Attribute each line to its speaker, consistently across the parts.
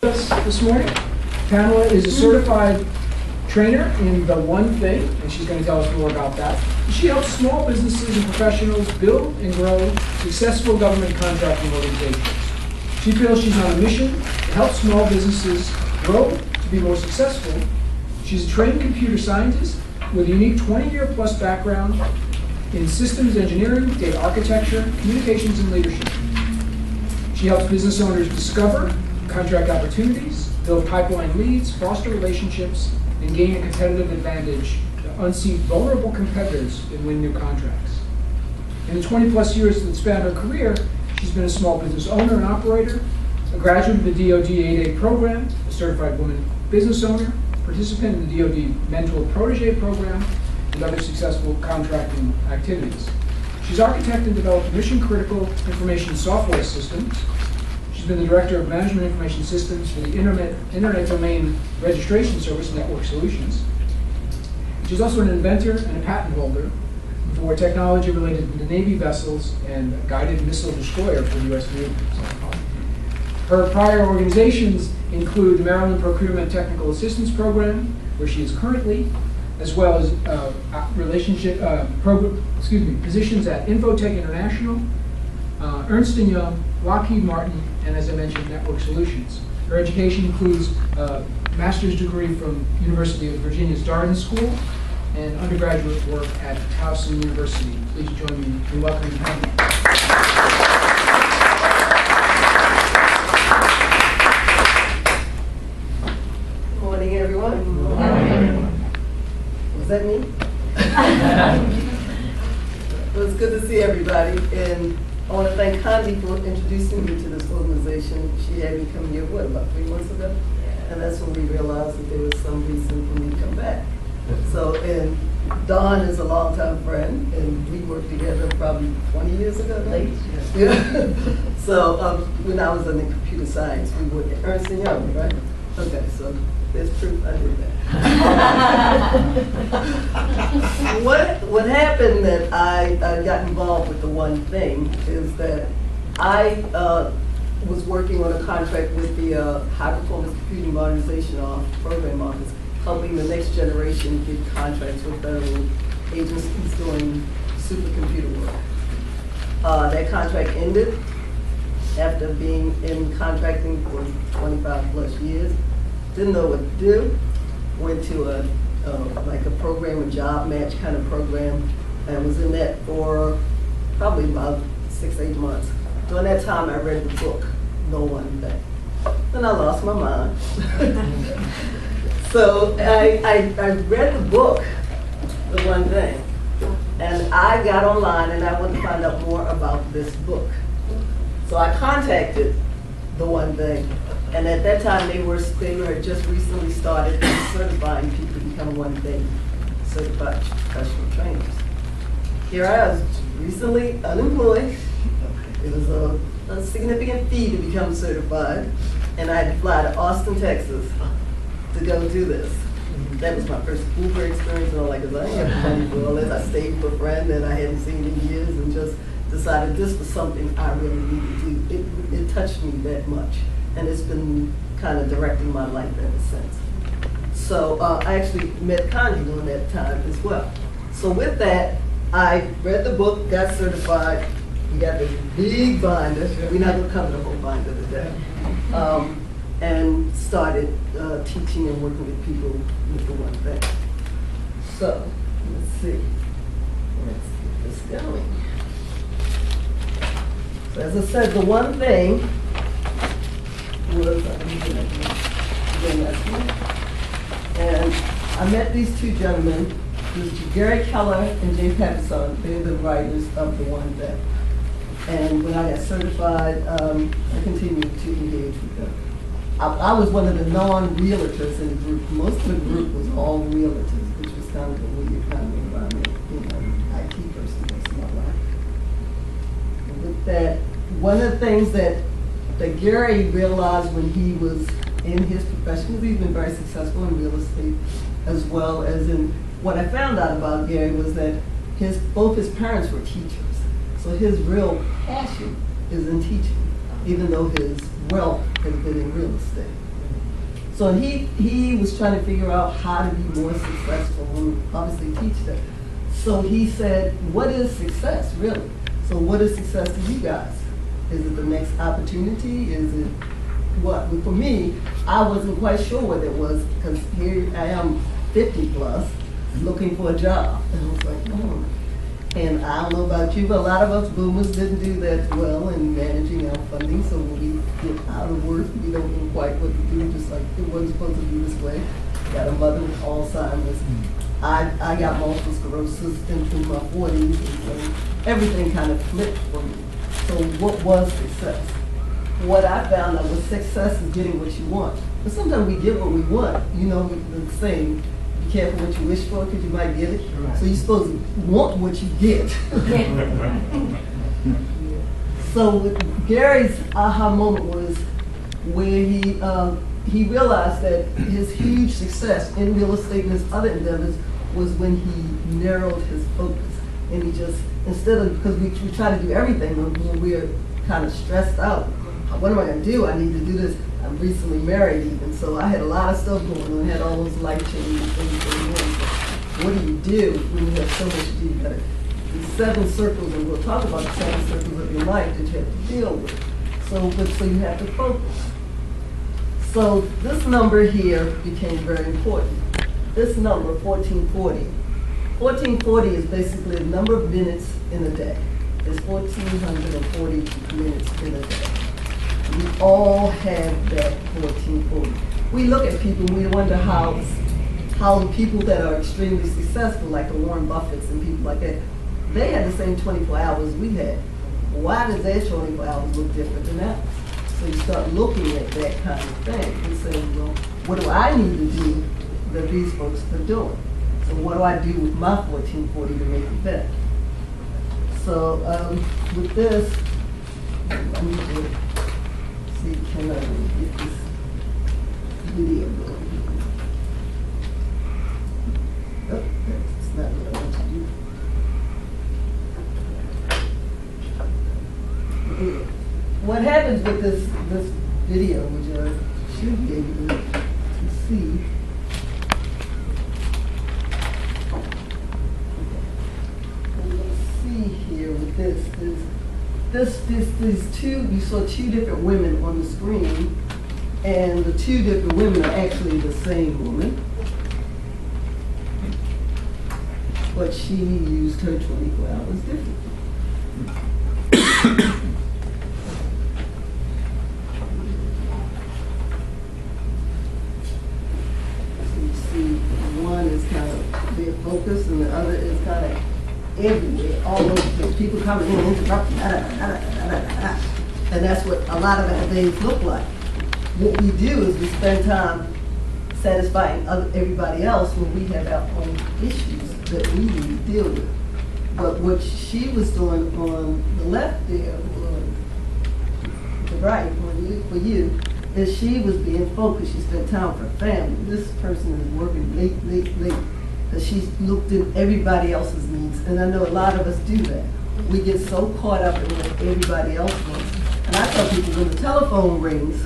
Speaker 1: This morning, Pamela is a certified trainer in the one thing, and she's going to tell us more about that. She helps small businesses and professionals build and grow successful government contracting organizations. She feels she's on a mission to help small businesses grow to be more successful. She's a trained computer scientist with a unique 20-year plus background in systems engineering, data architecture, communications, and leadership. She helps business owners discover contract opportunities, build pipeline leads, foster relationships, and gain a competitive advantage to unseat vulnerable competitors and win new contracts. In the 20-plus years that span her career, she's been a small business owner and operator, a graduate of the DoD 8A program, a certified woman business owner, participant in the DoD Mentor Protege program, and other successful contracting activities. She's architected and developed mission-critical information software systems. She's been the Director of Management Information Systems for the Internet Domain Registration Service, Network Solutions. She's also an inventor and a patent holder for technology related to Navy vessels and a guided missile destroyer for the U.S. Navy. Her prior organizations include the Maryland Procurement Technical Assistance Program, where she is currently, as well as positions at Infotech International, Ernst & Young, Lockheed Martin, and as I mentioned, Network Solutions. Her education includes a master's degree from University of Virginia's Darden School and undergraduate work at Towson University. Please join me in welcoming Pamela.
Speaker 2: Good morning, everyone. Good morning. Was that me? Well, it's good to see everybody, and I want to thank Condi for introducing me to this organization. She had me come here, about 3 months ago? And that's when we realized that there was some reason for me to come back. So, and Dawn is a longtime friend, and we worked together probably 20 years ago. Yeah. So, when I was in the computer science, we worked at Ernst & Young, right? Okay, so there's proof I did that. What happened that I got involved with the one thing is that I was working on a contract with the High Performance Computing Modernization Program Office, helping the next generation get contracts with federal agencies doing supercomputer work. That contract ended after being in contracting for 25 plus years. Didn't know what to do. Went to a program, a job match kind of program, and was in that for probably about 6-8 months. During that time, I read the book, No One Thing. Then I lost my mind. So I read the book, The One Thing, and I got online and I wanted to find out more about this book. So I contacted The One Thing, and at that time they had just recently started certifying people to become One Thing certified professional trainers. Here I was, recently unemployed. It was a significant fee to become certified, and I had to fly to Austin, Texas to go do this. That was my first Uber experience, and I'm like, I ain't have money for all this. I stayed with a friend that I hadn't seen in years and just decided this was something I really needed to do. It touched me that much, and it's been kind of directing my life ever since. So I actually met Condi during that time as well. So with that, I read the book, got certified. We got this big binder. We're not going to cover the whole binder today. And started teaching and working with people with the one thing. So let's see. Let's get this going. So as I said, the one thing was, and I met these two gentlemen, Mr. Gary Keller and Jay Patterson. They're the writers of the one thing. And when I got certified, I continued to engage with them. I was one of the non-realtors in the group. Most of the group was all realtors, which was kind of a weird kind of environment. You know, IT person most of my life. And with that, one of the things that Gary realized when he was in his profession, because he's been very successful in real estate, as well as in what I found out about Gary was that both his parents were teachers. So his real passion is in teaching, even though his wealth has been in real estate. So he was trying to figure out how to be more successful and obviously teach that. So he said, what is success really? So what is success to you guys? Is it the next opportunity? Is it what? Well, for me, I wasn't quite sure what it was, because here I am 50 plus looking for a job. And I was like, oh. And I don't know about you, but a lot of us boomers didn't do that well in managing our funding. So when we get out of work, we don't know quite what to do, just like it wasn't supposed to be this way. Got a mother with Alzheimer's. I got multiple sclerosis into my 40s, and so everything kind of flipped for me. So what was success? What I found out was success is getting what you want. But sometimes we get what we want. You know, the saying, be careful what you wish for, because you might get it. Right. So you're supposed to want what you get. So Gary's aha moment was where he realized that his huge success in real estate and his other endeavors was when he narrowed his focus. And he just, instead of, because we try to do everything when we're kind of stressed out. What am I going to do? I need to do this. I'm recently married even, so I had a lot of stuff going on. I had all those life-changing things going on. What do you do when you have so much to do? You got the 7 circles, and we'll talk about the 7 circles of your life that you have to deal with. So you have to focus. So this number here became very important. This number, 1440. 1440 is basically the number of minutes in a day. It's 1,440 minutes in a day. We all have that 1440. We look at people and we wonder how the people that are extremely successful, like the Warren Buffetts and people like that, they had the same 24 hours we had. Why does their 24 hours look different than ours? So you start looking at that kind of thing and saying, well, what do I need to do that these folks are doing? So what do I do with my 1440 to make it better? So with this, I need to see, can I get this video going? Oh, that's not what I want to do. Anyway, what happens with this video, which I should be able to see. Here with this is these two, you saw 2 different women on the screen, and the 2 different women are actually the same woman, but she used her 24 hours differently. So you see, one is kind of their focus, and the other is kind of everywhere, all those people coming in, interrupting, and that's what a lot of our days look like. What we do is we spend time satisfying everybody else when we have our own issues that we need to deal with. But what she was doing on the left there, or the right, for you, is she was being focused. She spent time for family. This person is working late. That she's looked at everybody else's needs. And I know a lot of us do that. We get so caught up in what everybody else wants. And I tell people, when the telephone rings,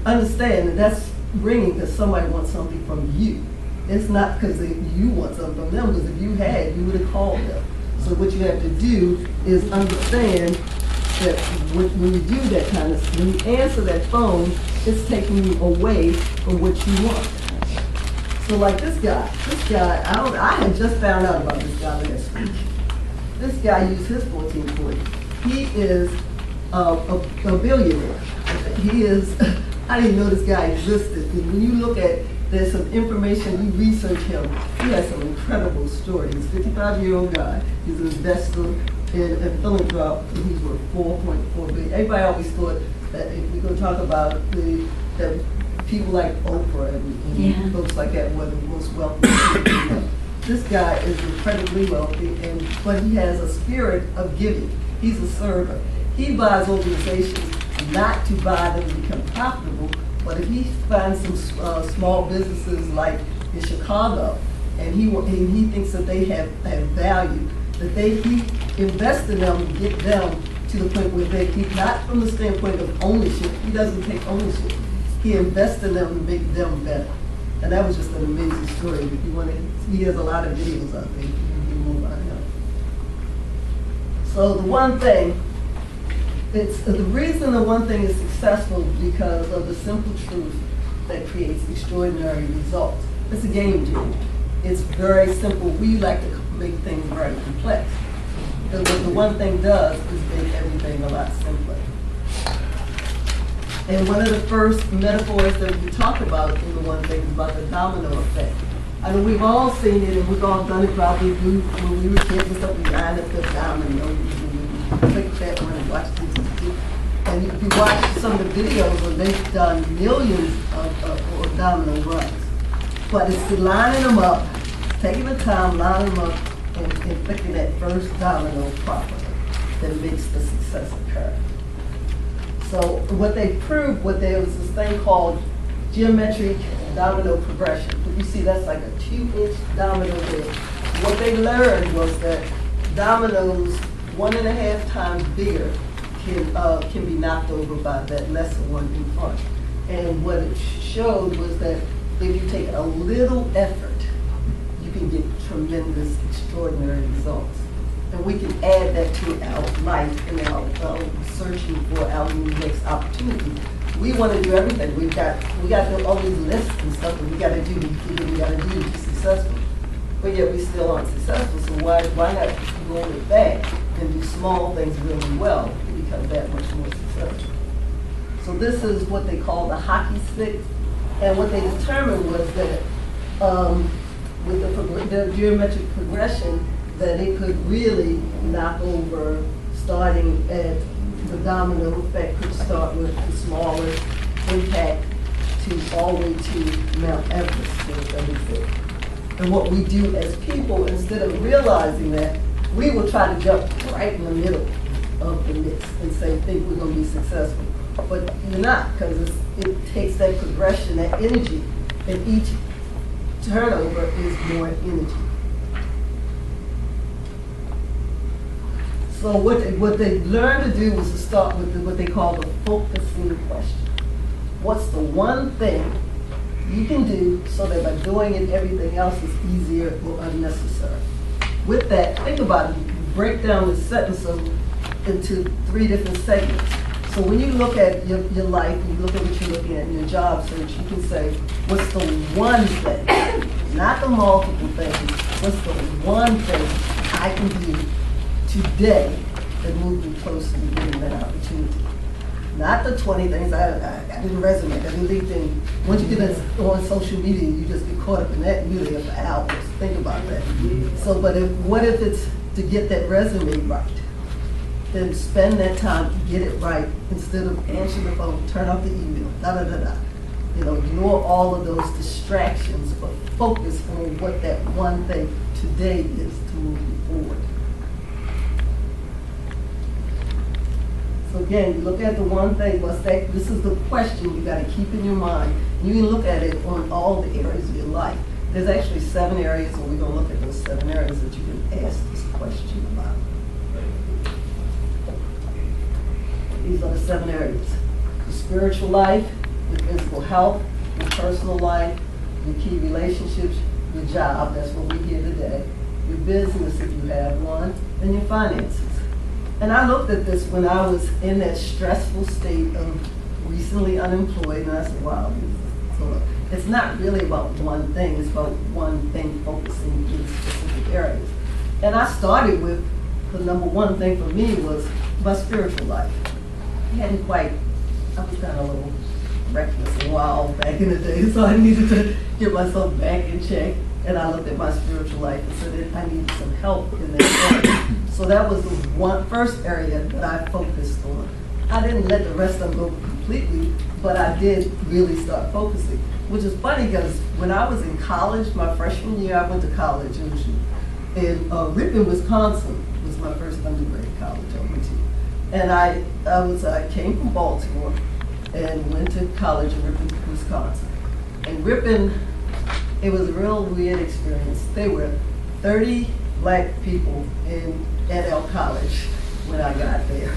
Speaker 2: understand that that's ringing because somebody wants something from you. It's not because you want something from them, because if you had, you would have called them. So what you have to do is understand that when you do that kind of stuff, when you answer that phone, it's taking you away from what you want. So like this guy, I had just found out about this guy last week. This guy used his 1440. He is a billionaire. He is, I didn't know this guy existed. And when you look at, there's some information, you research him, he has some incredible stories. He's a 55-year-old guy. He's an investor in philanthropy. He's worth $4.4 billion. Everybody always thought that if we're going to talk about that people like Oprah and folks like that were the most wealthy people. This guy is incredibly wealthy, but he has a spirit of giving. He's a server. He buys organizations not to buy them to become profitable, but if he finds some small businesses like in Chicago, and he thinks that they have value, that he invests in them to get them to the point where they keep, not from the standpoint of ownership. He doesn't take ownership. he invested in them to make them better. And that was just an amazing story. If you want to, he has a lot of videos out there. You can hear more about him. So the one thing, it's the reason the one thing is successful because of the simple truth that creates extraordinary results. It's a game changer. It's very simple. We like to make things very complex. But what the one thing does is make everything a lot simpler. And one of the first metaphors that we talk about in the one thing is about the domino effect. I mean, we've all seen it, and we've all done it probably when we were kids and stuff. We lined up the domino, we click that one and watch this. And if you watch some of the videos where they've done millions of domino runs, but it's lining them up, taking the time, lining them up, and clicking that first domino properly that makes the success occur. So what they proved, there was this thing called geometric domino progression. But you see that's like a 2-inch domino there. What they learned was that dominoes 1.5 times bigger can be knocked over by that lesser one in front. And what it showed was that if you take a little effort, you can get tremendous, extraordinary results. And we can add that to our life and our searching for our next opportunity. We want to do everything. We got all these lists and stuff that we got to do to be successful. But yet we still aren't successful. So why not go with that and do small things really well to become that much more successful? So this is what they call the hockey stick. And what they determined was that with the geometric progression, that it could really knock over, starting at the domino effect could start with the smallest impact to all the way to Mount Everest or everything. And what we do as people, instead of realizing that, we will try to jump right in the middle of the mix and think we're going to be successful. But you're not, because it takes that progression, that energy, and each turnover is more energy. So what they learned to do was to start with what they call the focusing question. What's the one thing you can do so that by doing it, everything else is easier or unnecessary? With that, think about it. You break down the sentence into 3 different segments. So when you look at your life, and you look at what you're looking at in your job search, you can say, what's the one thing? Not the multiple things. What's the one thing I can do today that move me closer to getting that opportunity? Not the 20 things I didn't resume, I didn't LinkedIn. Once you get on social media, you just get caught up in that and you're there for hours. Think about that. So, but what if it's to get that resume right? Then spend that time to get it right instead of answering the phone, turn off the email, ignore all of those distractions, but focus on what that one thing today is to move you forward. So again, you look at the one thing, this is the question you got to keep in your mind. You can look at it on all the areas of your life. There's actually 7 areas, and we're going to look at those 7 areas that you can ask this question about. These are the 7 areas: your spiritual life, your physical health, your personal life, your key relationships, your job, that's what we're here today, your business if you have one, and your finances. And I looked at this when I was in that stressful state of recently unemployed, and I said, wow, so it's not really about one thing, it's about one thing focusing in specific areas. And I started with the number one thing for me was my spiritual life. I was kind of a little reckless and wild back in the day, so I needed to get myself back in check. And I looked at my spiritual life and said that I needed some help in that area. So that was the first area that I focused on. I didn't let the rest of them go completely, but I did really start focusing, which is funny because when I was in college, my freshman year, I went to college in Ripon, Wisconsin was my first undergrad college I went to. And I came from Baltimore and went to college in Ripon, Wisconsin. And Ripon, it was a real weird experience. There were 30 black people at our college when I got there.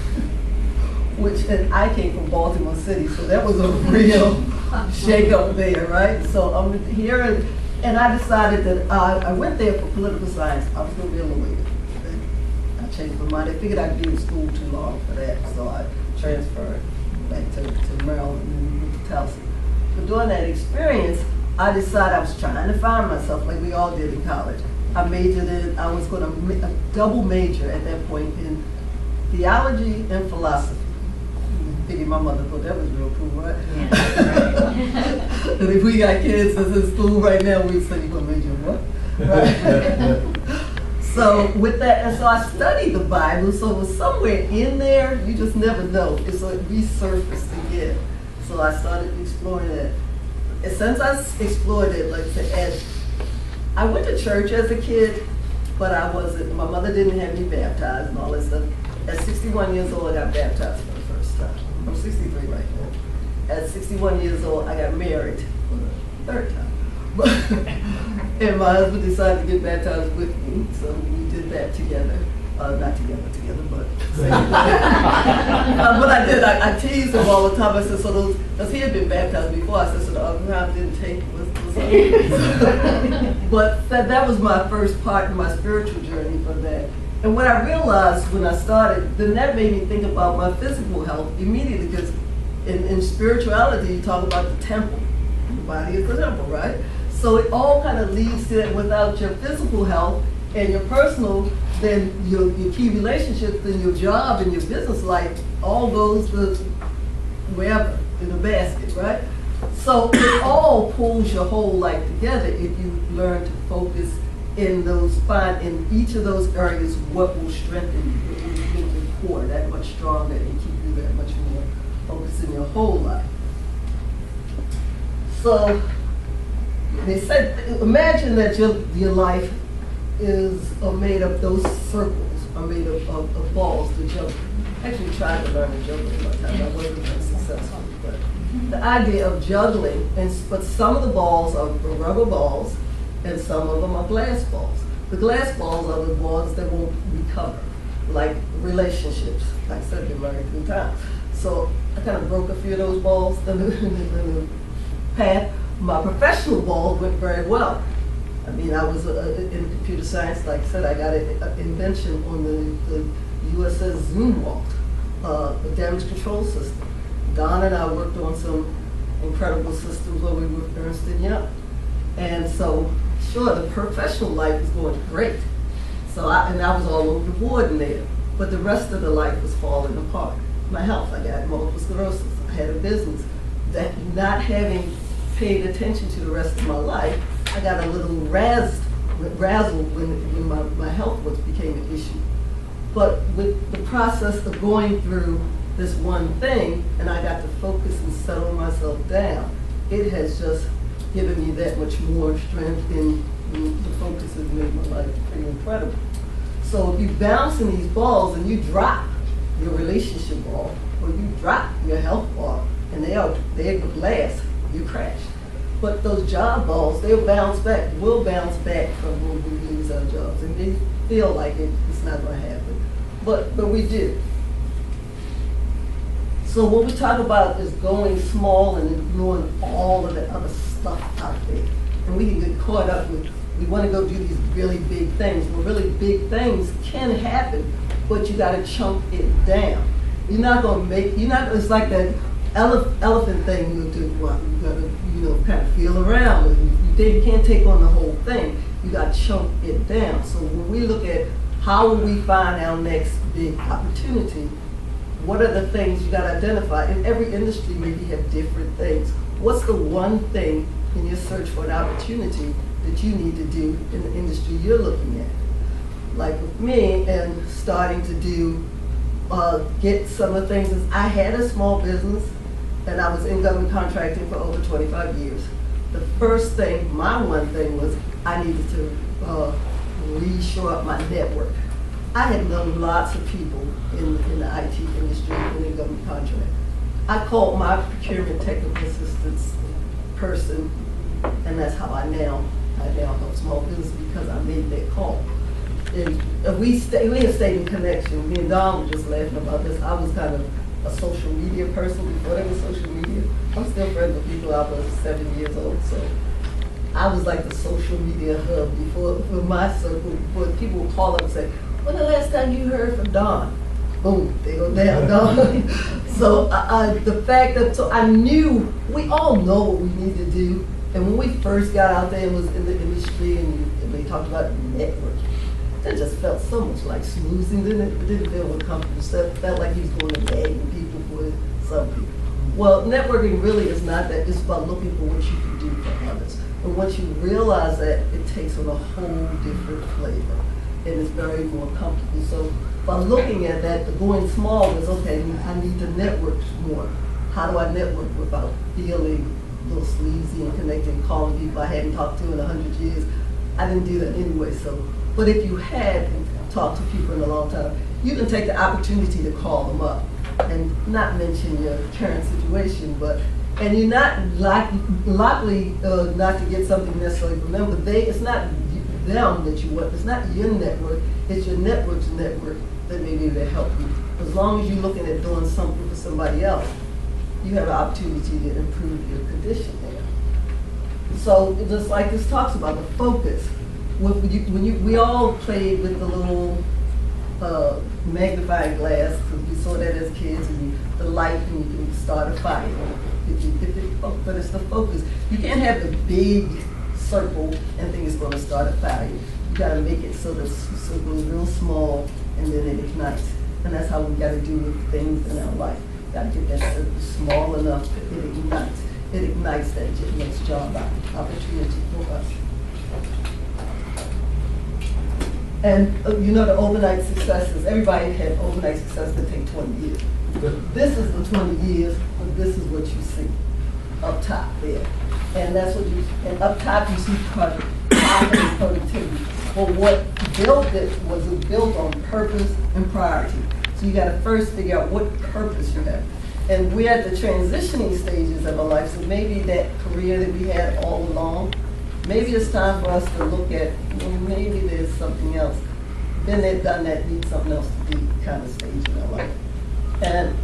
Speaker 2: and I came from Baltimore City, so that was a real shake up there, right? So I'm here, and I decided that I went there for political science. I was going to be a lawyer. I changed my mind. I figured I'd be in school too long for that, so I transferred back to Maryland and moved to Towson. But during that experience, I decided I was trying to find myself like we all did in college. I was going to double major at that point in theology and philosophy. I figured my mother thought that was real cool, right?
Speaker 3: Yeah, right.
Speaker 2: And if we got kids that's in school right now, we'd say, you're going to major in what? Right? So with that, and so I studied the Bible, so it was somewhere in there, you just never know. It's like resurfaced again. So I started exploring that. And since I explored it, like I said, I went to church as a kid, but I wasn't, my mother didn't have me baptized and all that stuff. At 61 years old, I got baptized for the first time. I'm 63 right now. At 61 years old, I got married for the third time. And my husband decided to get baptized with me, so we did that together. Not together, but but I did. I teased him all the time. I said, so those, because he had been baptized before, I said, so the other time didn't take was but that was my first part in my spiritual journey for that. And what I realized when I started, then that made me think about my physical health immediately, because in spirituality, you talk about the temple. The body is the temple, right? So it all kind of leads to that. Without your physical health and your personal, then your key relationships, then your job and your business life all goes to wherever, in a basket, right? So it all pulls your whole life together if you learn to focus in those, find in each of those areas what will strengthen you, what will make your core that much stronger and keep you that much more focused in your whole life. So they said, imagine that your life is made of those circles, are made of balls to juggle. I actually tried to learn to juggle one time. I wasn't very successful, but the idea of juggling, but some of the balls are rubber balls, and some of them are glass balls. The glass balls are the balls that won't recover, like relationships. Like I said, I've been married 3 times. So I kind of broke a few of those balls in the path. My professional ball went very well. I mean, I was in computer science. Like I said, I got an invention on the USS Zumwalt, the damage control system. Don and I worked on some incredible systems when we were with Ernst & Young. And so, sure, the professional life was going great. So I was all over the board in there. But the rest of the life was falling apart. My health, I got multiple sclerosis. I had a business. That not having paid attention to the rest of my life, I got a little razzled when my health became an issue. But with the process of going through this one thing, and I got to focus and settle myself down, it has just given me that much more strength, and the focus has made my life pretty incredible. So if you bounce in these balls and you drop your relationship ball, or you drop your health ball, and they're glass, you crash. But those job balls, they'll bounce back. We'll bounce back from when we lose our jobs, and they feel like it's not going to happen, but we do. So what we talk about is going small and ignoring all of the other stuff out there, and we can get caught up with, we want to go do these really big things. Well, really big things can happen, but you got to chunk it down. You're not going to make. It's like that elephant thing you do. Well, you got to, kind of feel around. You can't take on the whole thing. You got to chunk it down. So when we look at how will we find our next big opportunity, what are the things you got to identify? In every industry, maybe you have different things. What's the one thing in your search for an opportunity that you need to do in the industry you're looking at? Like with me, and starting to do, get some of the things. I had a small business, and I was in government contracting for over 25 years. The first thing, my one thing was I needed to reshore up my network. I had known lots of people in the IT industry and in government contract. I called my procurement technical assistance person, and that's how I now help small business, because I made that call. And we had stayed in connection. Me and Don were just laughing about this. I was kind of a social media person before there was social media. I'm still friends with people I was 7 years old, so I was like the social media hub before for my circle. Before people would call up and say, "When the last time you heard from Don?" Boom, they go down, Don. So the fact that so I knew we all know what we need to do, and when we first got out there and was in the industry and they talked about networking, that just felt so much like snoozing, didn't it? It didn't feel uncomfortable. It felt like he was going to begging people for some people. Well, networking really is not that. It's about looking for what you can do for others. And once you realize that, it takes on a whole different flavor, and it's very more comfortable. So by looking at that, the going small is, okay, I need to network more. How do I network without feeling a little sleazy and connecting, calling people I hadn't talked to in 100 years? I didn't do that anyway, so. But if you had talked to people in a long time, you can take the opportunity to call them up and not mention your current situation, and you're not likely not to get something necessarily from them, but it's not them that you want, it's not your network, it's your network's network that may be able to help you. As long as you're looking at doing something for somebody else, you have an opportunity to improve your condition there. So just like this talks about the focus, we all played with the little magnifying glass, because we saw that as kids, and the light, and you can start a fire. But it's the focus. You can't have the big circle and think it's going to start a fire. You got to make it so the circle is real small, and then it ignites. And that's how we got to do with things in our life. Got to get that circle small enough that it ignites. It ignites that next job opportunity for us. And you know the overnight successes, everybody had overnight success that take 20 years. This is the 20 years, but this is what you see up top there. And that's what and up top you see productivity. But what built it was it built on purpose and priority. So you gotta first figure out what purpose you have. And we're at the transitioning stages of our life, so maybe that career that we had all along, maybe it's time for us to look at, well, maybe there's something else. Been there, done that, need something else to do kind of stage in our life. And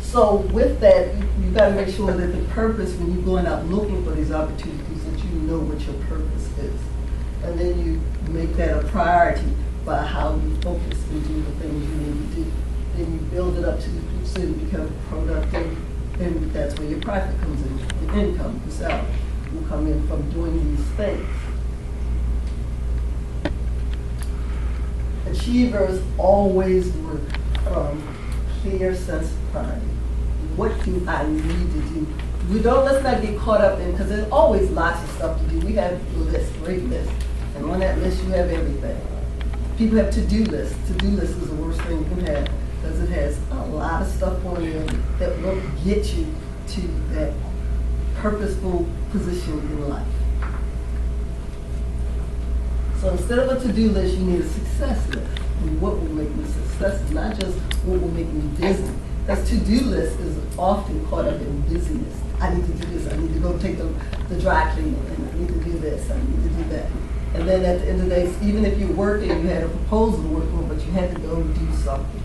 Speaker 2: so with that, you got to make sure that the purpose, when you're going out looking for these opportunities, that you know what your purpose is. And then you make that a priority by how you focus and do the things you need to do. Then you build it up so you become productive, and that's where your profit comes in, your income, your salary will come in from doing these things. Achievers always work from clear sense of priority. What do I need to do? Let's not get caught up in, because there's always lots of stuff to do. We have a list, great list, and on that list you have everything. People have to-do lists. To-do list is the worst thing you can have, because it has a lot of stuff on there that will get you to that purposeful position in life. So instead of a to-do list, you need a success list. And what will make me successful, not just what will make me busy. That to-do list is often caught up in busyness. I need to do this, I need to go take the dry cleaning, and I need to do this, I need to do that. And then at the end of the day, even if you're working, you had a proposal to work on, but you had to go do something.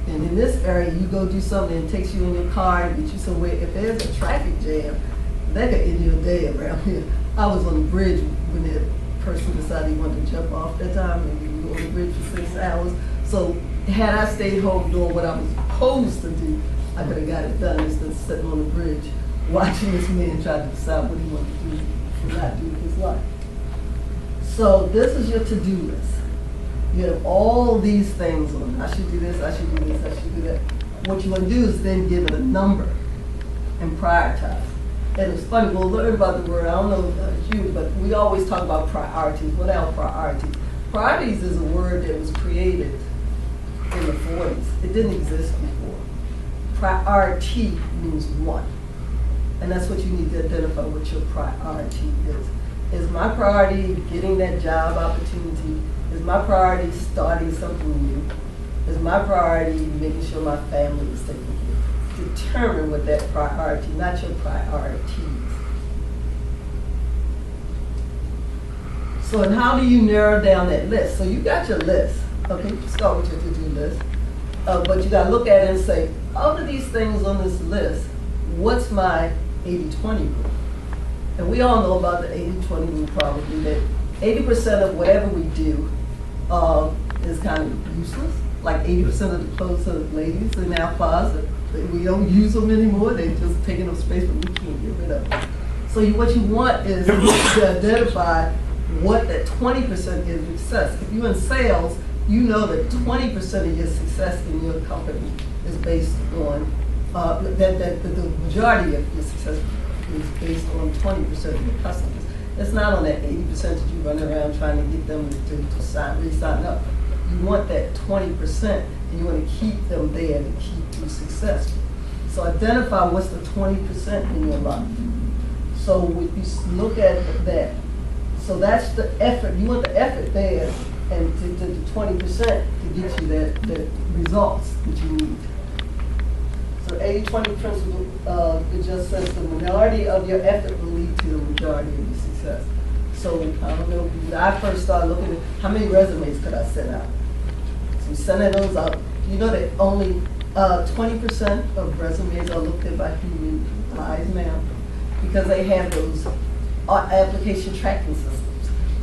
Speaker 2: And in this area, you go do something, and it takes you in your car and get you somewhere. If there's a traffic jam, that could end your day around here. I was on the bridge when that person decided he wanted to jump off that time, and we were on the bridge for 6 hours. So had I stayed home doing what I was supposed to do, I could have got it done instead of sitting on the bridge watching this man try to decide what he wanted to do and not do with his life. So this is your to-do list. You have all these things on. I should do this, I should do this, I should do that. What you want to do is then give it a number and prioritize. And it's funny, we'll learn about the word, I don't know if you, but we always talk about priorities. What are priorities? Priorities is a word that was created in the 40s. It didn't exist before. Priority means one. And that's what you need to identify what your priority is. Is my priority getting that job opportunity? Is my priority starting something new? Is my priority making sure my family is taken care of? Determine what that priority, not your priorities. So, and how do you narrow down that list? So you got your list, okay? Start with your to-do list, but you got to look at it and say, out of these things on this list, what's my 80-20 rule? And we all know about the 80-20 rule probably, that 80% of whatever we do is kind of useless. Like 80% of the clothes of ladies in our closet, we don't use them anymore. They're just taking up space, but we can't get rid of them. So what you want is to identify what that 20% is success. If you're in sales, you know that 20% of your success in your company is based on, that the majority of your success is based on 20% of your customers. It's not on that 80% that you run around trying to get them to re-sign up. You want that 20%, and you want to keep them there to keep you successful. So identify what's the 20% in your life. So if you look at that, so that's the effort. You want the effort there, and to the 20% to get you the results that you need. So 80-20 principle, it just says the minority of your effort will lead to the majority of your success. So I don't know, when I first started looking at how many resumes could I send out. So sending those out, you know that only 20% of resumes are looked at by human eyes now, because they have those application tracking systems.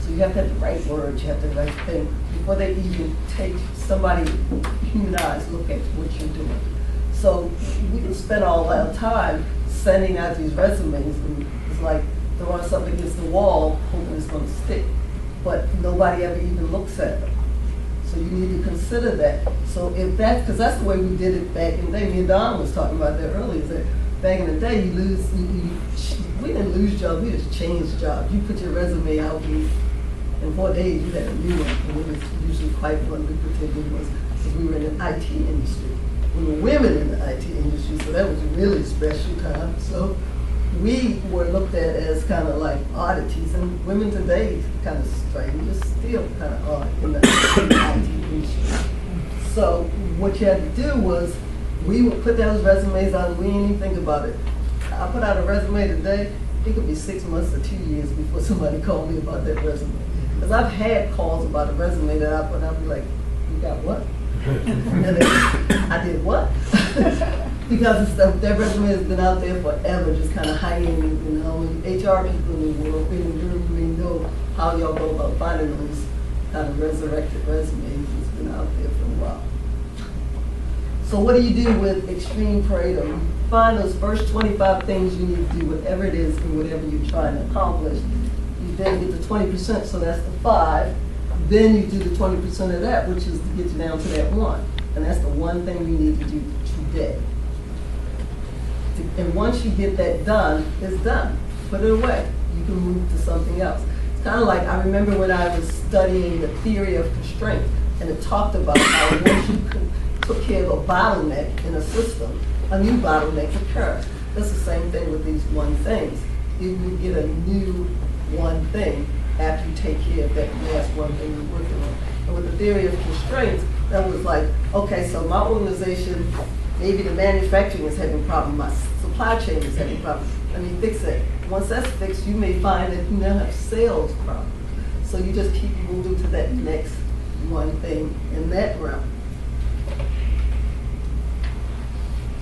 Speaker 2: So you have to have the right words, you have to have the right thing before they even take somebody, human eyes, look at what you're doing. So we can spend all our time sending out these resumes, and it's like throwing something against the wall, hoping it's going to stick. But nobody ever even looks at them. So you need to consider that. So if that, because that's the way we did it back in the day. Me and Don was talking about that earlier. Is that back in the day, we didn't lose jobs, we just changed jobs. You put your resume out, in 4 days you had a new one, and it was usually quite more lucrative than it was, because we were in the IT industry. We were women in the IT industry, so that was a really special time. So we were looked at as kind of like oddities, and women today kind of strange, just still kind of odd in the IT industry. So what you had to do was, we would put those resumes out, and we didn't even think about it. I put out a resume today, it could be 6 months or 2 years before somebody called me about that resume. Because I've had calls about a resume that I put out, I'll be like, you got what? And then, I did what? Because that resume has been out there forever, just kind of hanging, you know, and HR people in the world, in the room, may know how y'all go about finding those kind of resurrected resumes. It's been out there for a while. So what do you do with extreme Pareto? You find those first 25 things you need to do, whatever it is and whatever you're trying to accomplish. You then get to 20%, so that's the 5. Then you do the 20% of that, which is to get you down to that 1. And that's the one thing you need to do today. And once you get that done, it's done. Put it away. You can move to something else. It's kind of like, I remember when I was studying the theory of constraint, and it talked about how once you took care of a bottleneck in a system, a new bottleneck occurs. That's the same thing with these one things. You would get a new one thing after you take care of that last one thing you're working on. And with the theory of constraints, that was like, okay, so my organization, maybe the manufacturing is having problems, my supply chain is having problems. Let me fix it. Once that's fixed, you may find that you now have sales problems. So you just keep moving to that next one thing in that realm.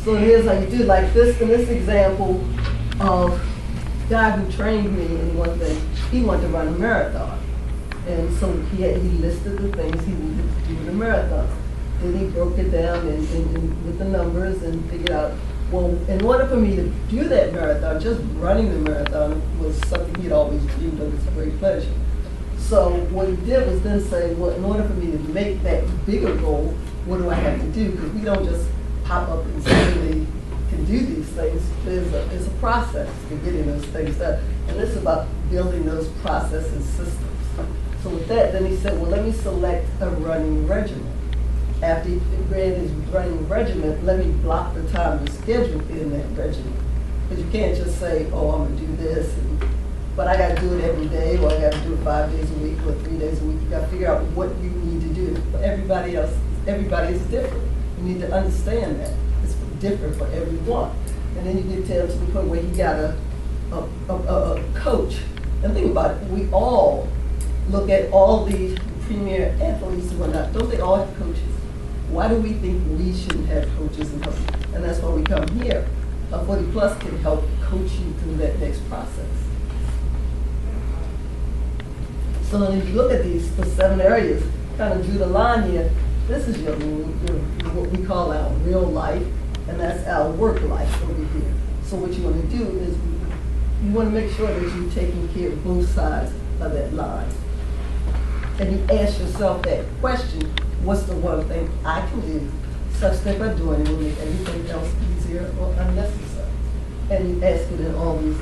Speaker 2: So here's how you do, like this, in this example of the guy who trained me in one thing, he wanted to run a marathon. And so he listed the things he needed to do in a marathon. Then he broke it down with the numbers and figured out, well, in order for me to do that marathon, just running the marathon was something he'd always dreamed of. It's a great pleasure. So what he did was then say, well, in order for me to make that bigger goal, what do I have to do? Because we don't just pop up and suddenly can do these things. There's a process to getting those things done. And it's about building those processes systems. So with that, then he said, well, let me select a running regimen. After he ran his running regimen, let me block the time and schedule in that regimen. Because you can't just say, oh, I'm going to do this, but I got to do it every day, or I got to do it 5 days a week, or 3 days a week. You got to figure out what you need to do. But everybody else, everybody is different. You need to understand that. It's different for everyone. And then you get down to the point where you got a coach. And think about it, we all look at all these premier athletes and whatnot. Don't they all have coaches? Why do we think we shouldn't have coaches and coaches? And that's why we come here. A 40 plus can help coach you through that next process. So if you look at these, the 7 areas, kind of drew the line here, this is your what we call our real life, and that's our work life over here. So what you want to do is you want to make sure that you're taking care of both sides of that line. And you ask yourself that question, what's the one thing I can do such that by doing it will make everything else easier or unnecessary? And you ask it in all these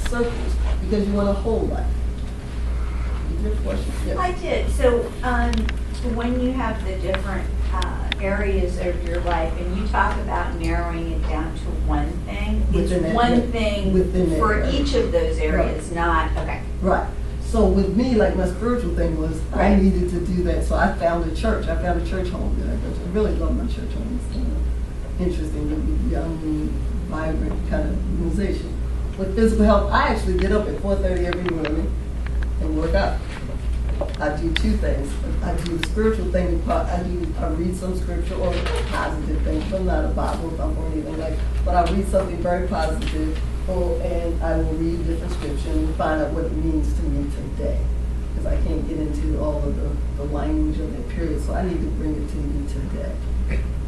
Speaker 2: circles because you want a whole life. Your question? Yes.
Speaker 4: I did. So when you have the different areas of your life and you talk about narrowing it down to one thing,
Speaker 2: Within
Speaker 4: it's
Speaker 2: that-
Speaker 4: one thing
Speaker 2: within that
Speaker 4: for
Speaker 2: area.
Speaker 4: each of those areas, not, okay.
Speaker 2: Right. So with me, like my spiritual thing was, I
Speaker 4: Right.
Speaker 2: needed to do that. So I found a church. I found a church home that I go to. I really love my church home. It's kind of interesting, really young, vibrant kind of organization. With physical health, I actually get up at 4:30 every morning and work out. I do 2 things. I do the spiritual thing. I read some scripture or positive things. I'm not a Bible thump or anything like. But I read something very positive, and I will read different scripture and find out what it means to me today. Because I can't get into all of the language of that period, so I need to bring it to you today.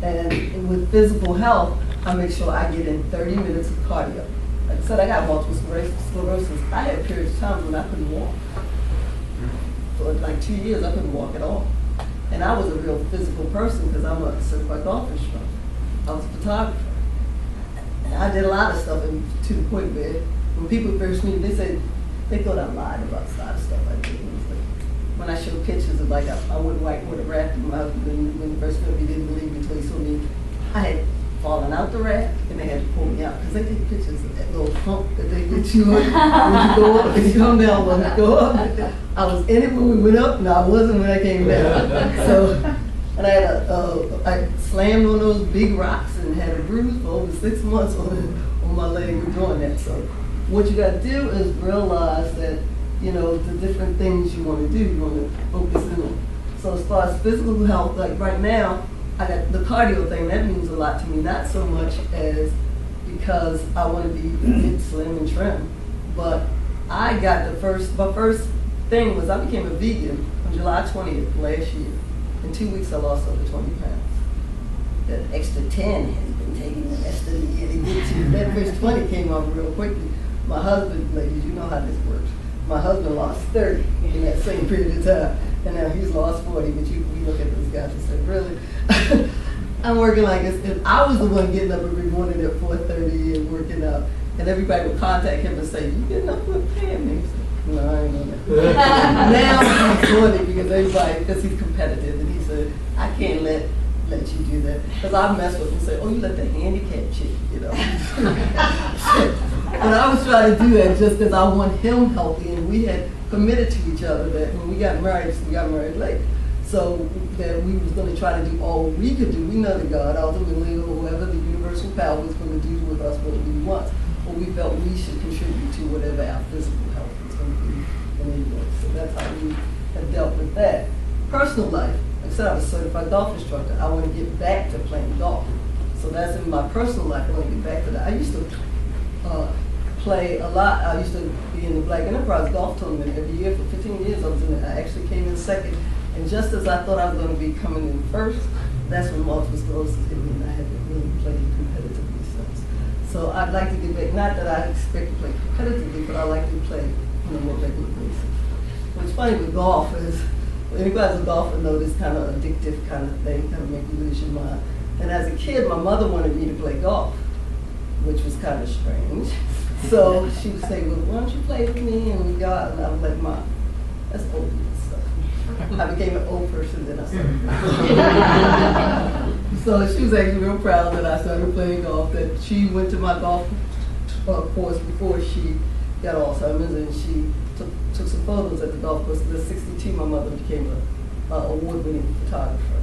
Speaker 2: And with physical health, I make sure I get in 30 minutes of cardio. Like I said, I got multiple sclerosis. I had periods of times when I couldn't walk. For like 2 years, I couldn't walk at all. And I was a real physical person because I'm a certified golf instructor. I was a photographer. And I did a lot of stuff, and to the point where when people first meet, they said, they thought I lied about a lot of stuff I did. It was like, when I showed pictures of like, I went white with a raft in my husband, when the first met me, didn't believe me until he saw me. I had fallen out the raft, and they had to pull me out, because they take pictures of that little hump that they get you on, when you go up, and you come down, when you go up. I was in it when we went up, and I wasn't when I came down. So, and I had I slammed on those big rocks and had a bruise for over 6 months on my leg with doing that. So what you got to do is realize that, you know, the different things you want to do, you want to focus in on. So as far as physical health, like right now, I got the cardio thing, that means a lot to me, not so much as because I want to be fit, slim, and trim, but I got my first thing was I became a vegan on July 20th last year. In 2 weeks, I lost over 20 pounds. That extra 10 has been taking the rest of the year to get to. That first 20 came off real quickly. My husband, ladies, you know how this works. My husband lost 30 in that same period of time, and now he's lost 40, but we look at those guys and say, really? I'm working like this. If I was the one getting up every morning at 4:30 and working out, and everybody would contact him and say, you getting up with Pam? And he'd say, no, I ain't know that. Now he's doing it because he's competitive, and he said, I can't let you do that. Because I mess with him and say, oh, you let the handicapped chick, you know. But I was trying to do that just because I want him healthy, and we had committed to each other that when we got married late. So that we was going to try to do all we could do. We know that God ultimately, or whoever the universal power was going to do with us what we want. But we felt we should contribute to whatever our physical health was going to be anyway. So that's how we have dealt with that. Personal life, like I said, I was a certified golf instructor. I want to get back to playing golf. So that's in my personal life. I want to get back to that. I used to play a lot. I used to be in the Black Enterprise Golf Tournament every year for 15 years. I was in it. I actually came in second. And just as I thought I was going to be coming in first, that's when multiple sclerosis hit me, and I haven't really played competitively since. So I'd like to get back, not that I expect to play competitively, but I like to play on a more regular basis. What's funny with golf is, anybody's a golfer knows this kind of addictive kind of thing, kind of make you lose your mind. And as a kid, my mother wanted me to play golf, which was kind of strange. So she would say, well, why don't you play with me? And we go out, and I was like, Mom, that's old stuff. I became an old person, then I started. So she was actually real proud that I started playing golf, that she went to my golf course before she got Alzheimer's, and she took some photos at the golf course. At 62, my mother became an award-winning photographer.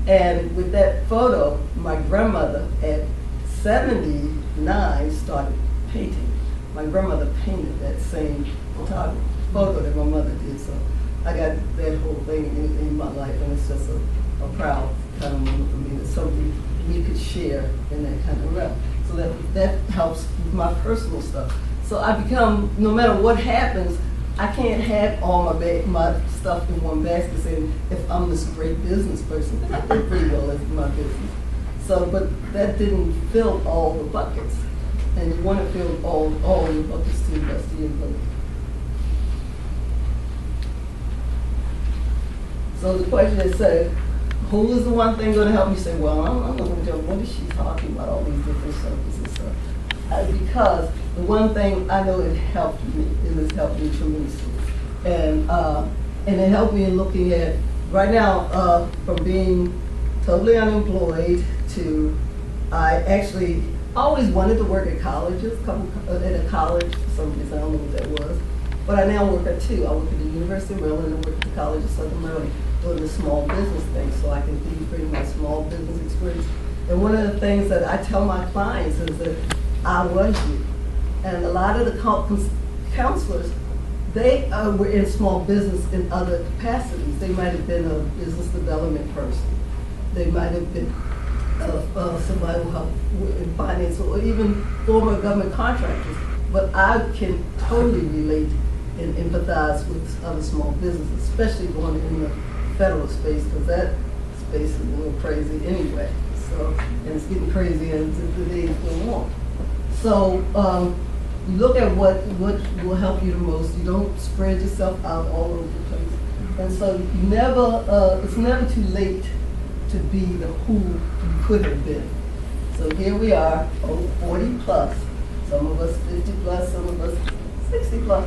Speaker 2: And with that photo, my grandmother at 79 started painting. My grandmother painted that same photo that my mother did. So I got that whole thing in my life, and it's just a proud kind of moment for me that somebody we could share in that kind of realm. So that helps with my personal stuff. So I become, no matter what happens, I can't have all my stuff in one basket saying, if I'm this great business person, because I did pretty well in my business. So, but that didn't fill all the buckets. And you want to fill all the buckets to the best of your ability. So the question is, who is the one thing going to help me? Say, well, I'm not going to tell what is she talking about, all these different circles and stuff. Because the one thing I know it helped me, it has helped me tremendously. And it helped me in looking at, right now, from being totally unemployed to, I actually always wanted to work at colleges, at a college for some reason, I don't know what that was. But I now work at two. I work at the University of Maryland and work at the College of Southern Maryland doing the small business thing, so I can bring my small business experience. And one of the things that I tell my clients is that I was you. And a lot of the counselors, they were in small business in other capacities. They might have been a business development person. They might have been somebody who helped in finance or even former government contractors. But I can totally relate and empathize with other small businesses, especially going in the federal space, because that space is a little crazy anyway. So, and it's getting crazy as the days go on. So you look at what will help you the most. You don't spread yourself out all over the place. And so you never, it's never too late to be the who you could have been. So here we are, 40 plus. Some of us 50 plus, some of us 60 plus.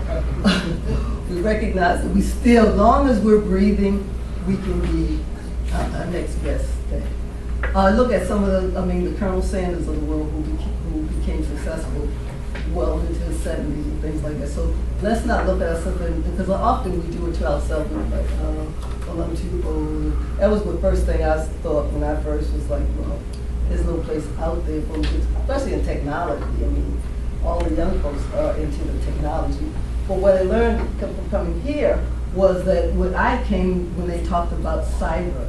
Speaker 2: We recognize that we still, as long as we're breathing, we can be our next best thing. Look at some of the Colonel Sanders of the world who became successful well into the 70s and things like that. So let's not look at ourselves, because often we do it to ourselves, like, well, I'm too old. That was the first thing I thought when I first was like, well, there's no place out there for me, especially in technology. I mean, all the young folks are into the technology. But what I learned from coming here was that when they talked about cyber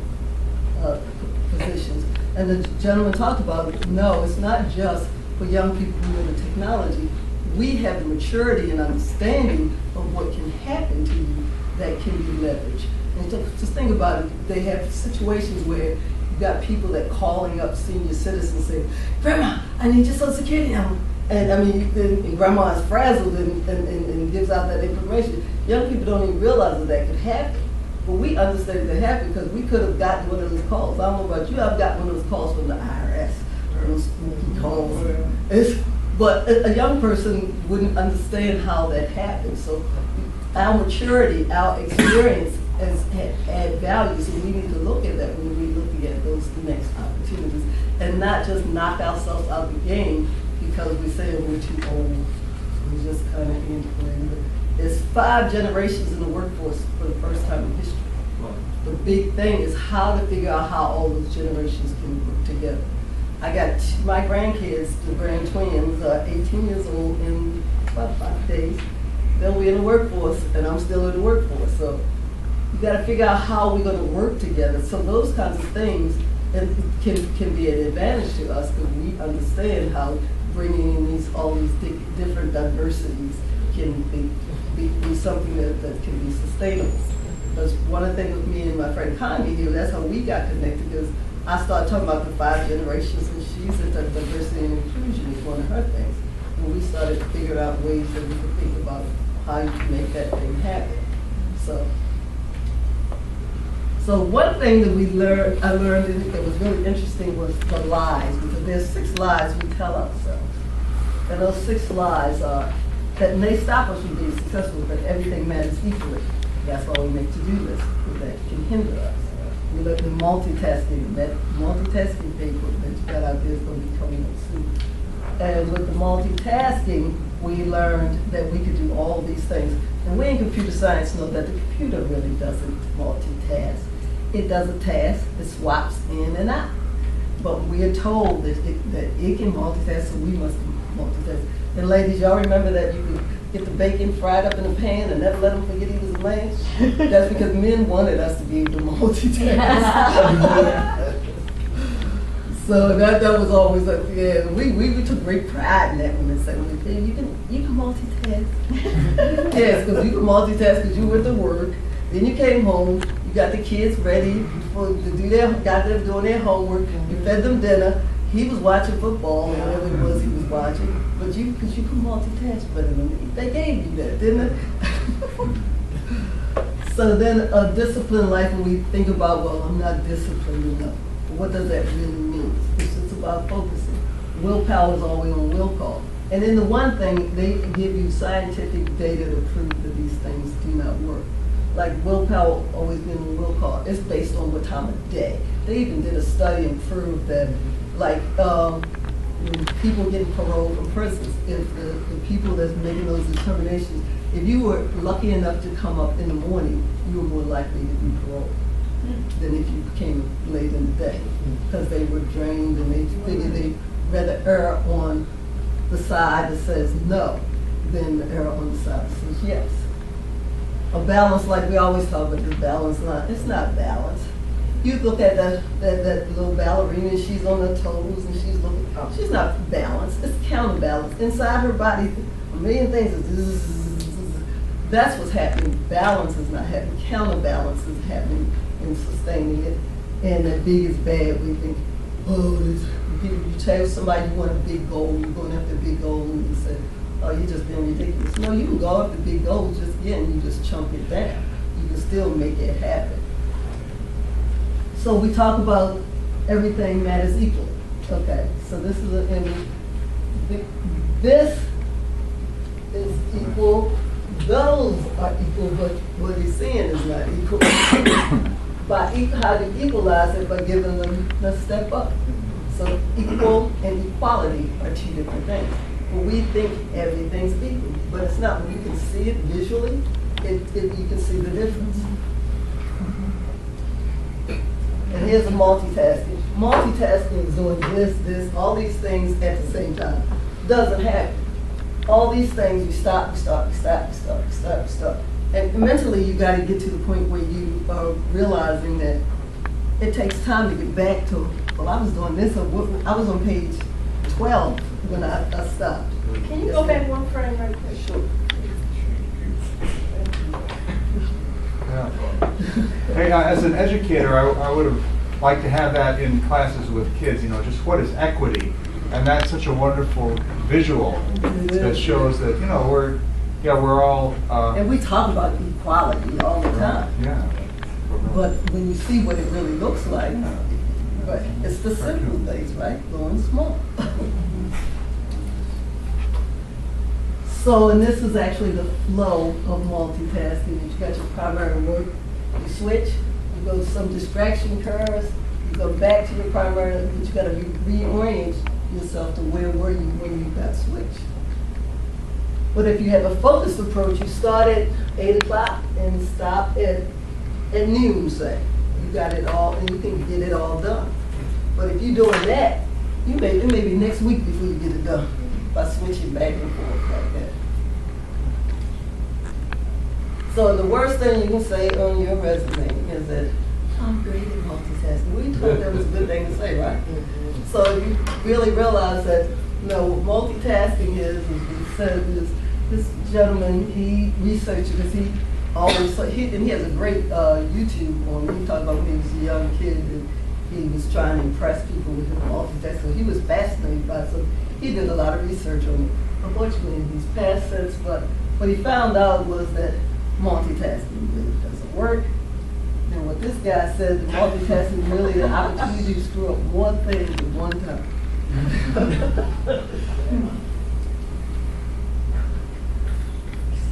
Speaker 2: positions, and the gentleman talked about, no, it's not just for young people who are in the technology. We have the maturity and understanding of what can happen to you that can be leveraged. And just think about it, they have situations where you've got people that calling up senior citizens saying, Grandma, I need your Social Security number. And I mean, and grandma is frazzled and gives out that information. Young people don't even realize that could happen. But we understand that happen because we could have gotten one of those calls. I don't know about you, I've gotten one of those calls from the IRS, those spooky calls. But a young person wouldn't understand how that happened. So our maturity, our experience has add value. So we need to look at that when we're looking at those next opportunities and not just knock ourselves out of the game because we say we're too old. We just kind of in. There's 5 generations in the workforce for the first time in history. The big thing is how to figure out how all those generations can work together. I got my grandkids, the grand twins, are 18 years old in about 5 days. They'll be in the workforce, and I'm still in the workforce. So you got to figure out how we're going to work together. So those kinds of things can be an advantage to us because we understand how bringing in all these different diversities can be something that can be sustainable. Because one of the things with me and my friend Connie here, that's how we got connected, because I started talking about the 5 generations, and she said that diversity and inclusion is one of her things. And we started to figure out ways that we could think about how you can make that thing happen. So one thing that I learned that was really interesting was the lies, because there's 6 lies we tell ourselves. And those 6 lies are that may stop us from being successful, but everything matters equally. That's why we make to-do lists, because that can hinder us. We look at multitasking. That multitasking paper that you got out there is going to be coming up soon. And with the multitasking, we learned that we could do all these things. And we in computer science know that the computer really doesn't multitask. It does a task, it swaps in and out. But we are told that it can multitask, so we must multitask. And ladies, y'all remember that you could get the bacon fried up in a pan and never let them forget he was a man? That's because men wanted us to be able to multitask. So that was always like, yeah, we took great pride in that when they said, well, you can multitask. Yes, because you can multitask because you went to work, then you came home, you got the kids ready got them doing their homework, you fed them dinner, he was watching football, whatever it was he was watching, but because you can multitask better than me. They gave you that, didn't they? So then a disciplined life, when we think about, well, I'm not disciplined enough, what does that really mean? It's just about focusing. Willpower is always on will call. And then the one thing, they give you scientific data to prove that these things do not work. Like willpower always been on will call. It's based on what time of day. They even did a study and proved that, like, when people getting parole from prisons, if the people that's making those determinations, if you were lucky enough to come up in the morning, you were more likely to be paroled than if you came late in the day, because they were drained and they figured they'd rather err on the side that says no than err on the side that says yes. A balance, like we always talk about the balance line, it's not balanced. You look at that little ballerina, and she's on her toes and she's not balanced, it's counterbalanced. Inside her body, a million things is that's what's happening. Balance is not happening. Counterbalance is happening and sustaining it. And that big is bad. We think, oh, you tell somebody you want a big goal, you're going after a big goal, and you say, oh, you're just being ridiculous. No, you can go after big goals, just again, you just chunk it down. You can still make it happen. So we talk about everything matters equally. Okay, so this is an image. This is equal. Those are equal, but what he's saying is not equal. How to equalize it? By giving them the step up. So equal and equality are two different things. But we think everything's equal, but it's not. When you can see it visually, you can see the difference. And here's a multitasking. Multitasking is doing this, all these things at the same time. Doesn't happen. All these things, you stop. And mentally, you got to get to the point where you are realizing that it takes time to get back to, well, I was doing this, I was on page 12 when I stopped.
Speaker 3: Can you go back one frame right quick?
Speaker 2: Sure.
Speaker 5: Yeah. Hey, as an educator, I would have liked to have that in classes with kids, just what is equity? And that's such a wonderful visual that shows that, we're all...
Speaker 2: and we talk about equality all the time.
Speaker 5: Yeah.
Speaker 2: But when you see what it really looks like, but it's the simple things, right? Going small. So, and this is actually the flow of multitasking. You got your primary work, you switch, you go to some distraction occurs, you go back to your primary, but you got to reorient yourself to where were you when you got switched. But if you have a focused approach, you start at 8 o'clock and stop at noon, say. You got it all, and you can get it all done. But if you're doing that, it may be next week before you get it done by switching back and forth like that. So the worst thing you can say on your resume is that I'm great at multitasking. We told that was a good thing to say, right? So you really realize that multitasking is he said, this gentleman, he researched because he always, and he has a great YouTube on, he talked about when he was a young kid and he was trying to impress people with his multitasking. He was fascinated by it, so he did a lot of research on it. Unfortunately, he's passed since, but what he found out was that multitasking really doesn't work. And what this guy said, the multitasking really the opportunity to screw up one thing at one time.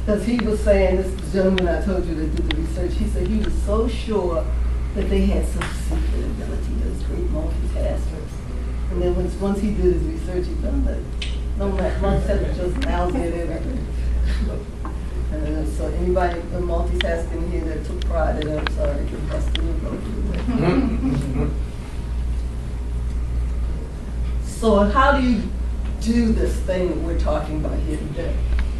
Speaker 2: Because he was saying, this gentleman I told you that did the research, he said he was so sure that they had some secret ability, those great multitaskers. And then once he did his research, he found that multitasking just lousy at everything. So anybody multitasking here that took pride in it, I'm sorry, you busted your boat. So how do you do this thing that we're talking about here today?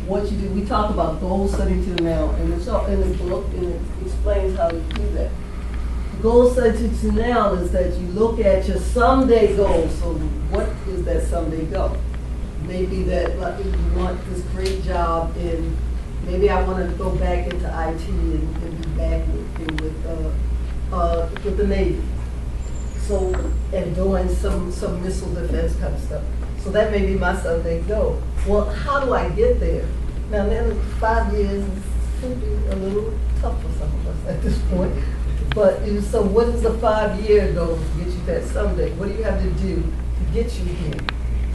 Speaker 2: What you do, we talk about goal setting to the now, and it's all in the book, and it explains how you do that. goal setting to now is that you look at your someday goal. So what is that someday goal? Maybe that like, you want this great job in, maybe I want to go back into IT and be back with the Navy. So, and doing some missile defense kind of stuff. So that may be my someday goal. Well, how do I get there? Now, then 5 years could be a little tough for some of us at this point. But so what is the 5-year goal to get you that someday? What do you have to do to get you here?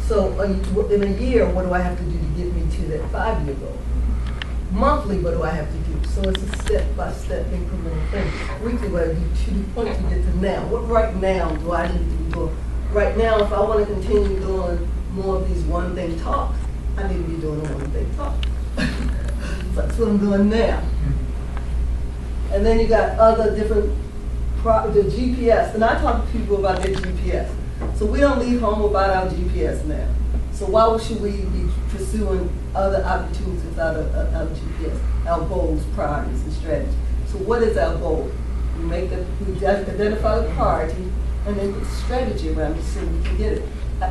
Speaker 2: So in a year, what do I have to do to get me to that 5-year goal? Monthly, what do I have to do? So it's a step-by-step incremental thing. Weekly, what I do to the point to get to now. What right now do I need to be doing? Right now, if I want to continue doing more of these one-thing talks, I need to be doing a one-thing talk. So that's what I'm doing now. And then you got other different, the GPS, and I talk to people about their GPS. So we don't leave home without our GPS now. So why should we be pursuing other opportunities without our GPS, our goals, priorities, and strategies? So what is our goal? We identify the priority and then put strategy around it so we can get it.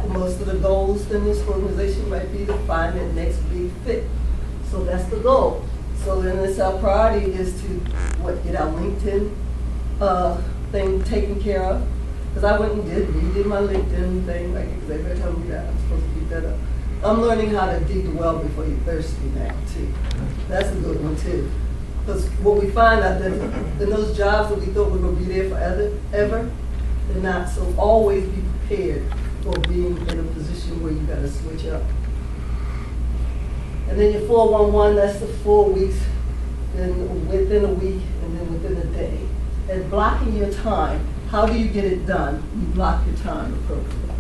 Speaker 2: Most of the goals in this organization might be to find that next big fit. So that's the goal. So then it's our priority is to get our LinkedIn thing taken care of. Because I went and redid my LinkedIn thing, like every time we got, I'm supposed to keep that up. I'm learning how to dig the well before you're thirsty now too. That's a good one too. Because what we find out that in those jobs that we thought we were going to be there forever, they're not. So always be prepared for being in a position where you got to switch up. And then your 411, that's the 4 weeks within a week and then within a day. And blocking your time. How do you get it done? You block your time appropriately.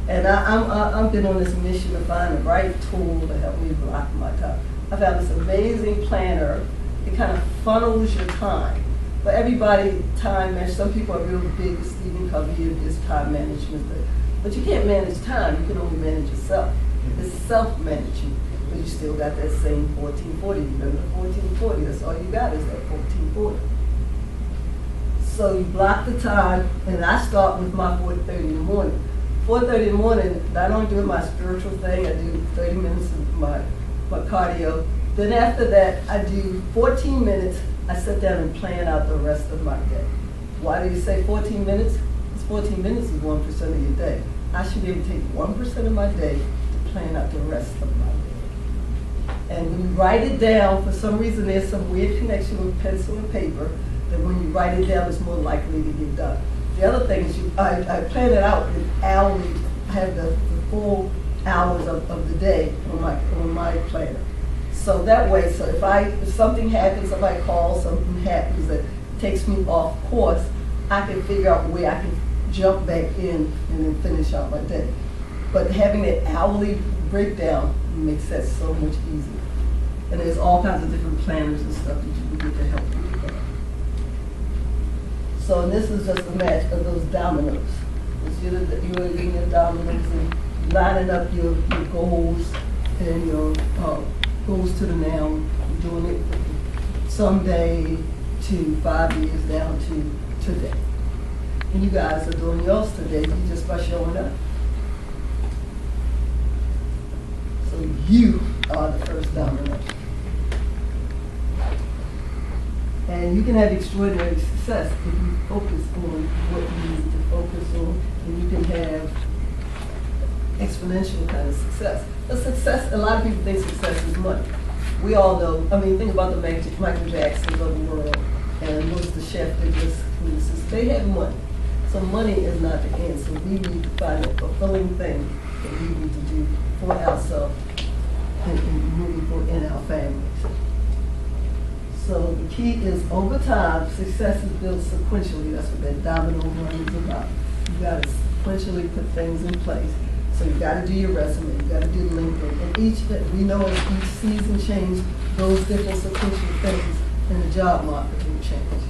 Speaker 2: And I've been on this mission to find the right tool to help me block my time. I found this amazing planner. It kind of funnels your time. But everybody, time management, some people are real big, Stephen Covey, this time management thing. But you can't manage time, you can only manage yourself. It's self-management. But you still got that same 1440. Remember the 1440, that's all you got is that 1440. So you block the time, and I start with my 4:30 in the morning. 4:30 in the morning, not only doing my spiritual thing, I do 30 minutes of my cardio. Then after that, I do 14 minutes, I sit down and plan out the rest of my day. Why do you say 14 minutes? Because 14 minutes is 1% of your day. I should be able to take 1% of my day to plan out the rest of my day. And when you write it down, for some reason there's some weird connection with pencil and paper, that when you write it down, it's more likely to get done. The other thing is I plan it out in hourly. I have the full hours of the day on my planner. So that way, so if something happens, somebody calls, something happens that takes me off course, I can figure out where I can jump back in and then finish out my day. But having that hourly breakdown makes that so much easier. And there's all kinds of different planners and stuff that you can get to help you with that. So and this is just a match of those dominoes. You're in your dominoes and lining up your goals and your goes to the now, doing it someday to 5 years down to today. And you guys are doing yours today just by showing up. So you are the first domino. And you can have extraordinary success if you focus on what you need to focus on, and you can have exponential kind of success. The success, a lot of people think success is money. We all know, think about the Michael Jacksons of the world, and what's the chef that just releases. They have money. So money is not the end. So we need to find a fulfilling thing that we need to do for ourselves and moving forward in our families. So the key is over time, success is built sequentially. That's what that domino run is about. You got to sequentially put things in place. So you got to do your resume, you got to do LinkedIn. And we know as each season changes, those different sequential things in the job market will change.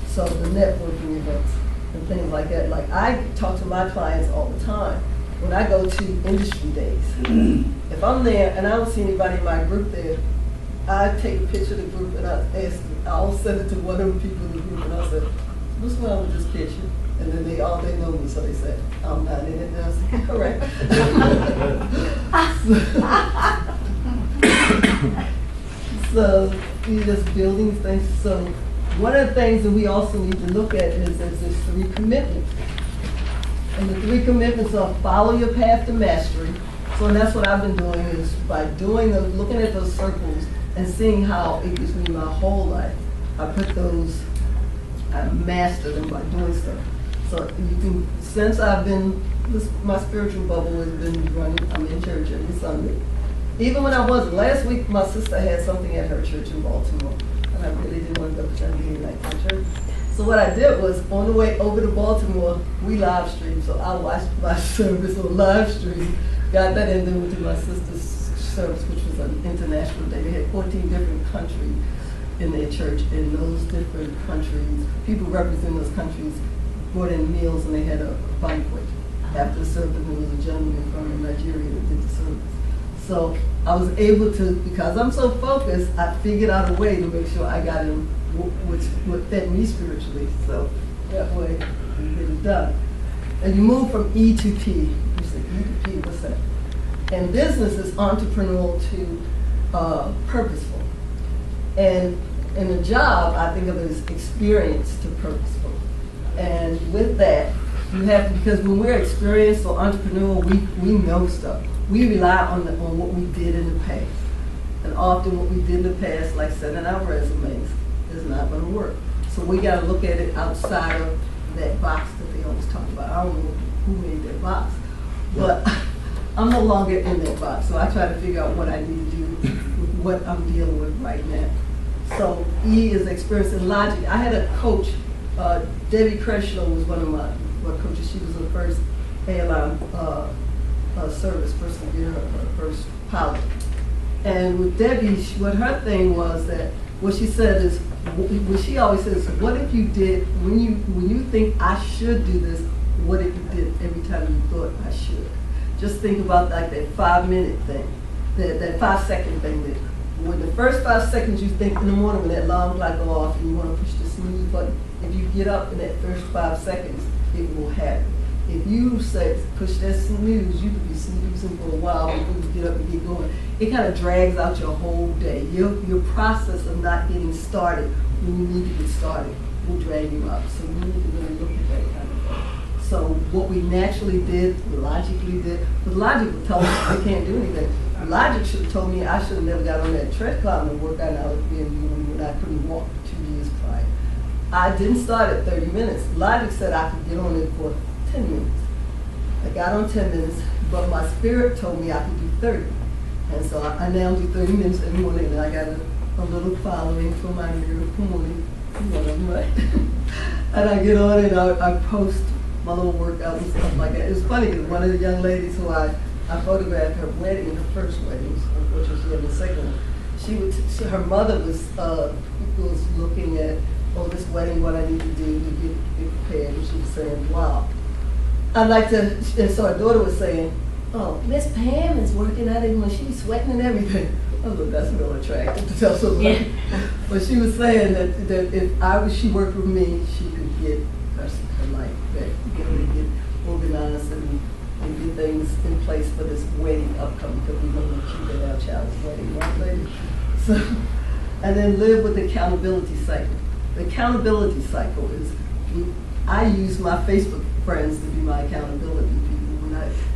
Speaker 2: So the networking events and things like that. Like I talk to my clients all the time when I go to industry days. If I'm there and I don't see anybody in my group there, I take a picture of the group and I'll send it to one of the people in the group and I'll say, what's wrong with this picture? And then they know me, so they say, I'm not in it. And I say, all right. So you're just building things. So one of the things that we also need to look at is there's 3 commitments. And the 3 commitments are follow your path to mastery. So and that's what I've been doing is by doing those, looking at those circles and seeing how it gives me my whole life. I mastered them by doing stuff. So you can, since I've been, my spiritual bubble has been running, I'm in church every Sunday. Even when I wasn't, last week my sister had something at her church in Baltimore, and I really didn't want to go because I didn't like my church. So what I did was, on the way over to Baltimore, we live streamed, so I watched my service on live stream, got that, and then went to my sister's service, which was an international day. They had 14 different countries in their church. In those different countries, people representing those countries brought in meals, and they had a banquet. After the service, there was a gentleman from Nigeria that did the service. So I was able to, because I'm so focused, I figured out a way to make sure I got in what fed me spiritually. So that way, we get it done. And you move from E to P. You say E to P, what's that? And business is entrepreneurial to purposeful. And in a job, I think of it as experience to purposeful. And with that, you have to, because when we're experienced or entrepreneurial, we know stuff. We rely on what we did in the past. And often what we did in the past, like sending out resumes, is not going to work. So we got to look at it outside of that box that they always talk about. I don't know who made that box, but I'm no longer in that box. So I try to figure out what I need to do with what I'm dealing with right now. So E is experience and logic. I had a coach, Debbie Creslow was one of my coaches. She was the first airline service person to get her first pilot. And with Debbie, what her thing was that, what she said is, what she always says, what if you did, when you think I should do this, what if you did every time you thought I should? Just think about like that 5-minute thing, that 5-second thing. That when the first 5 seconds you think in the morning when that alarm clock go off and you want to push the snooze button, if you get up in that first 5 seconds, it will happen. If you say push that snooze, you could be snoozing for a while before you get up and get going. It kind of drags out your whole day. Your process of not getting started when you need to get started will drag you out. So you need to really look at that kind of thing. So what we naturally did, logically did, but logic would tell us we can't do anything. Logic should have told me I should have never got on that tread climb and worked out I was being when I couldn't walk 2 years prior. I didn't start at 30 minutes. Logic said I could get on it for 10 minutes. I got on 10 minutes, but my spirit told me I could do 30. And so I now do 30 minutes every morning, and I got a little following for my miracle morning, one of them, right? And I get on and I post my little workouts and stuff like that. It was funny because one of the young ladies who I photographed her wedding, her first wedding, unfortunately she had the second one. Her mother was looking at, oh, this wedding, what I need to do to get prepared, and she was saying, wow. I'd like to, and so her daughter was saying, oh, Miss Pam is working out even when she's sweating and everything. I was like, that's real attractive to tell somebody. Yeah. But she was saying that if she worked with me, she could get her life back, get organized and get things in place for this wedding upcoming, because we know that she did our child's wedding, right, lady? So, and then live with the accountability cycle. The accountability cycle is, I use my Facebook friends to be my accountability people.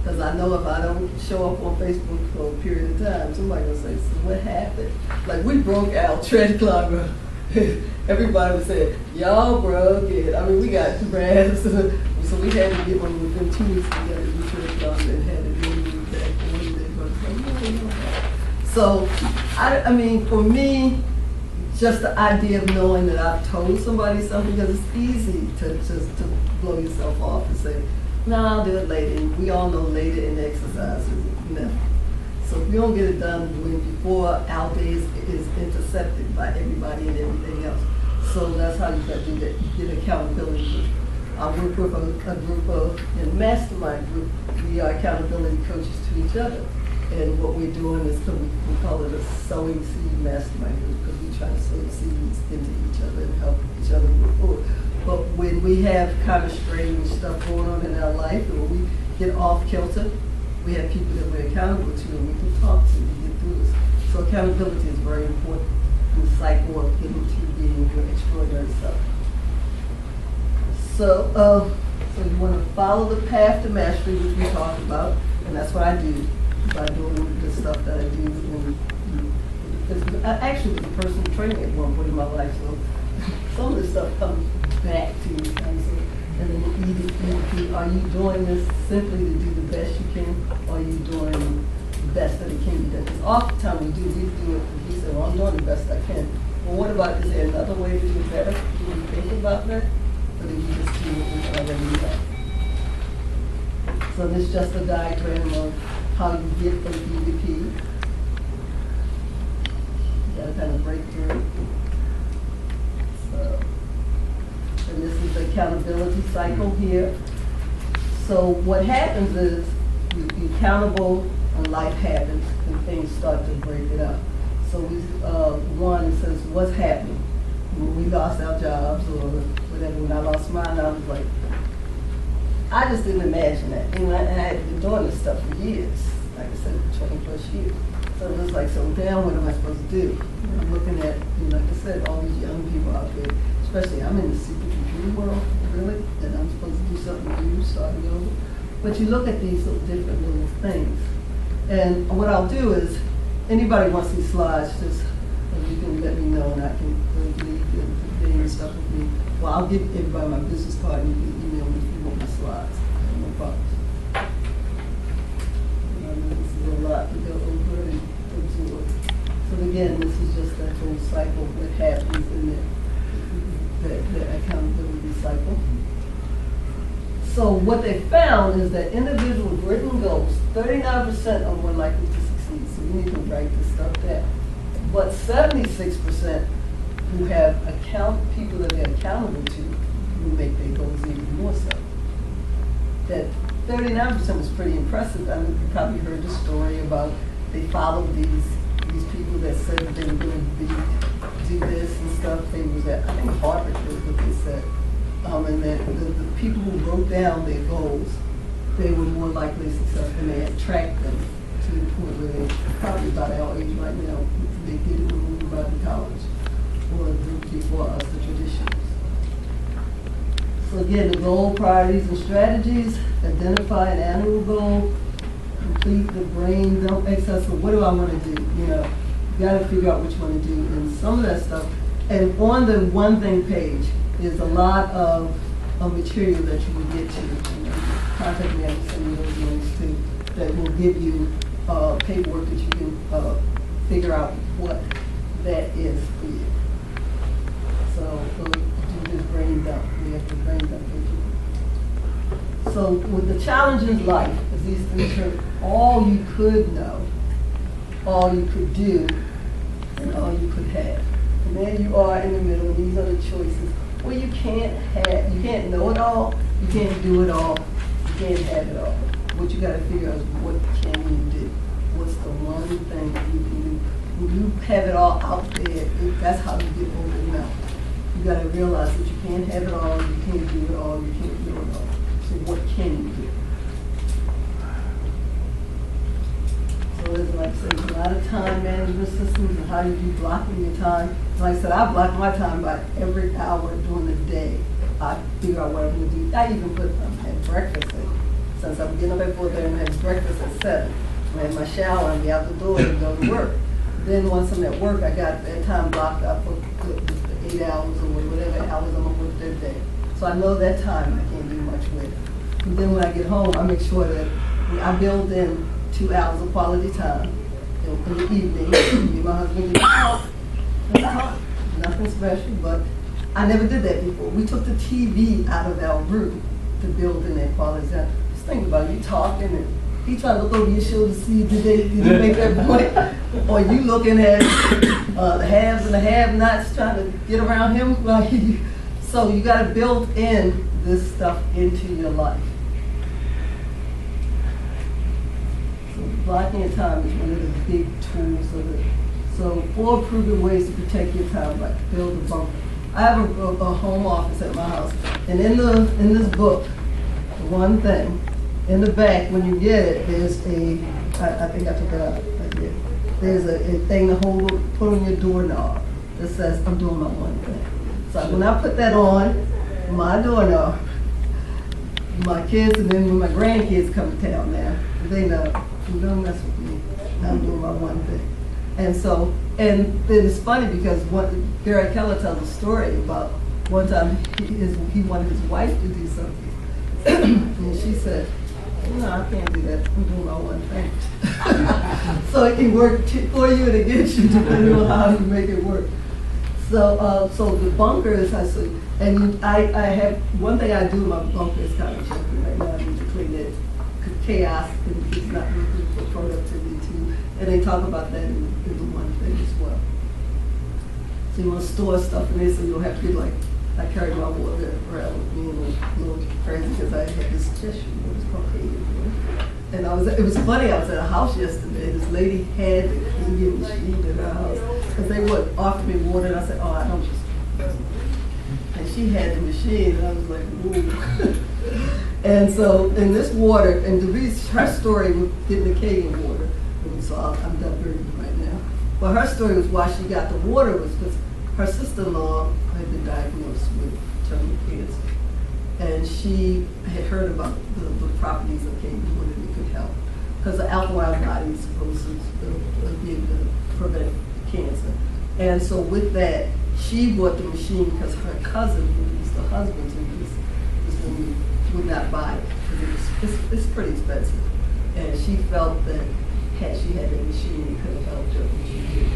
Speaker 2: Because I know if I don't show up on Facebook for a period of time, somebody will say, so what happened? Like, we broke out tread climber. Everybody would say, y'all broke it. I mean, we got graphs. So we had to get one within 2 weeks together to do tread climber and had to do that. So, I mean, for me, just the idea of knowing that I've told somebody something, because it's easy to blow yourself off and say, no, I'll do it later. We all know later in exercise is never. So if you don't get it done before our day is intercepted by everybody and everything else. So that's how you got to do that. You get accountability. I work with a group of, in a mastermind group, we are accountability coaches to each other. And what we're doing is, we call it a sowing seed mastermind group, because we try to sow seeds into each other and help each other move forward. But when we have kind of strange stuff going on in our life, or we get off kilter, we have people that we're accountable to and we can talk to and get through this. So accountability is very important in the cycle of getting to being your extraordinary self. So, so you want to follow the path to mastery, which we talked about, and that's what I do by doing the stuff that I do. And I actually was a personal trainer at one point in my life, so some of this stuff comes back to me. And then the EDP, are you doing this simply to do the best you can, or are you doing the best that it can be done? Because oftentimes we do it, we say, well, I'm doing the best I can. Well, what about, is there another way to do it better? Do you think about that? Or do you just do what we already know? So this is just a diagram of how you get from EDP. You gotta kind of break through. So. And this is the accountability cycle here. So what happens is you're accountable and life happens and things start to break it up. So we, one, it says, what's happening? When we lost our jobs or whatever, when I lost mine, I was like, I just didn't imagine that. And I had been doing this stuff for years, like I said, 20 plus years. So it was like, so now what am I supposed to do? And I'm looking at, like I said, all these young people out there, especially I'm in the secret computer world, really, and I'm supposed to do something new, starting over. But you look at these little different little things. And what I'll do is, anybody wants these slides, just you can let me know and I can leave the thing and stuff with me. Well, I'll give everybody my business card and you can email me if you want my slides. No problem. This is a lot to go over and absorb. So again, this is just that whole cycle that happens in the accountability cycle. So what they found is that individuals with written goals, 39% are more likely to succeed. So we need to write this stuff down. But 76% who have people that they're accountable to will make their goals even more so. That 39% was pretty impressive. I mean, you probably heard the story about they followed these people that said that they were going to do this and stuff. They was at, I think Harvard was what they said. And that the people who wrote down their goals, they were more likely successful and they had tracked them to the point where they're probably about our age right now. They did it when we were about in college or before us, the traditions. So again, the goal, priorities, and strategies, identify an annual goal, complete the brain dump exercise. So what do I want to do? You know, you got to figure out what you want to do and some of that stuff. And on the one thing page is a lot of material that you can get to. You know, contact me, I can send you those links too, that will give you paperwork that you can figure out what that is for you. So we'll do this brain dump. We have to brain dump it. So with the challenge in life, is these things are all you could know, all you could do, and all you could have. And there you are in the middle, these are the choices. Well, you can't know it all, you can't do it all, you can't have it all. What you gotta figure out is what can you do? What's the one thing that you can do? When you have it all out there, that's how you get overwhelmed. You gotta realize that you can't have it all, you can't do it all, you can't do it all. So what can you do? So there's, like I said, a lot of time management systems and how you do blocking your time. Like I said, I block my time by every hour during the day. I figure out what I'm going to do. I even had breakfast. Since I'm getting up at 4:30 and have breakfast at 7. I have my shower and be out the door and go to work. Then once I'm at work, I got that time blocked up for the 8 hours or whatever hours I'm going to work that day. So I know that time I can't do much with. And then when I get home, I make sure that I build in 2 hours of quality time in the evening. Me and my husband get out. Nothing special, but I never did that before. We took the TV out of our room to build in that quality time. Just think about it, you talking and he trying to look over your shoulder to see did you make that point? Or you looking at the haves and the have-nots trying to get around him. So you got to build in this stuff into your life. So blocking your time is one of the big tools of it. So 4 proven ways to protect your time, like build a bunker. I have a home office at my house, and in this book, the one thing, in the back, when you get it, there's I think I took it out, I did. There's a thing to put on your doorknob that says, I'm doing my one thing. So when I put that on my doorknob, my kids and then when my grandkids come to town now, they know, you don't mess with me, I'm doing my one thing. And so, and then it's funny because Gary Keller tells a story about one time he wanted his wife to do something. And she said, no, I can't do that, I'm doing my one thing. So it can work for you and against you depending on how you make it work. So, so the bunker is, and I have, one thing I do in my bunker is kind of checking right now, I need to clean it, because chaos is not good for productivity too. And they talk about that in the one thing as well. So you want to store stuff in there so you don't have to get like, I carry my water around with me and a little crazy because I had this tissue, it was called coveted. And it was funny, I was at a house yesterday, this lady had the cleaning machine in her house, because they would offer me water, and I said, oh, I don't just, and she had the machine, and I was like, ooh. And so, in this water, and her story with getting the Canadian water, so I'm diverting right now. But her story was why she got the water was because her sister-in-law had been diagnosed with terminal cancer. And she had heard about the properties of Canadian water that could help. Because the alkaline body is supposed to be able to prevent cancer. And so with that, she bought the machine because her cousin, who was the husband to this woman, would not buy it. It's pretty expensive. And she felt that had she had that machine, it could have helped her when she did.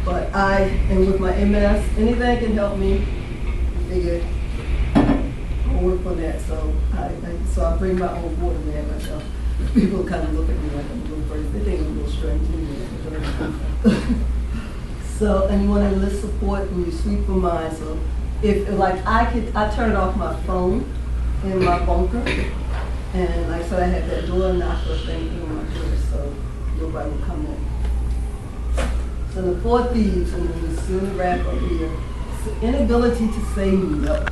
Speaker 2: But and with my MS, anything can help me, figure I'll work on that. So I bring my own water there myself. People kind of look at me like I'm a little crazy. They think I'm a little strange anyway. So, and you want to enlist support when you sweep for mine. So if like I turn off my phone in my bunker, and like I said, I had that door knocker thing in my door, so nobody will come in. So the four thieves, and then the sooner wrap up here, it's the inability to say no.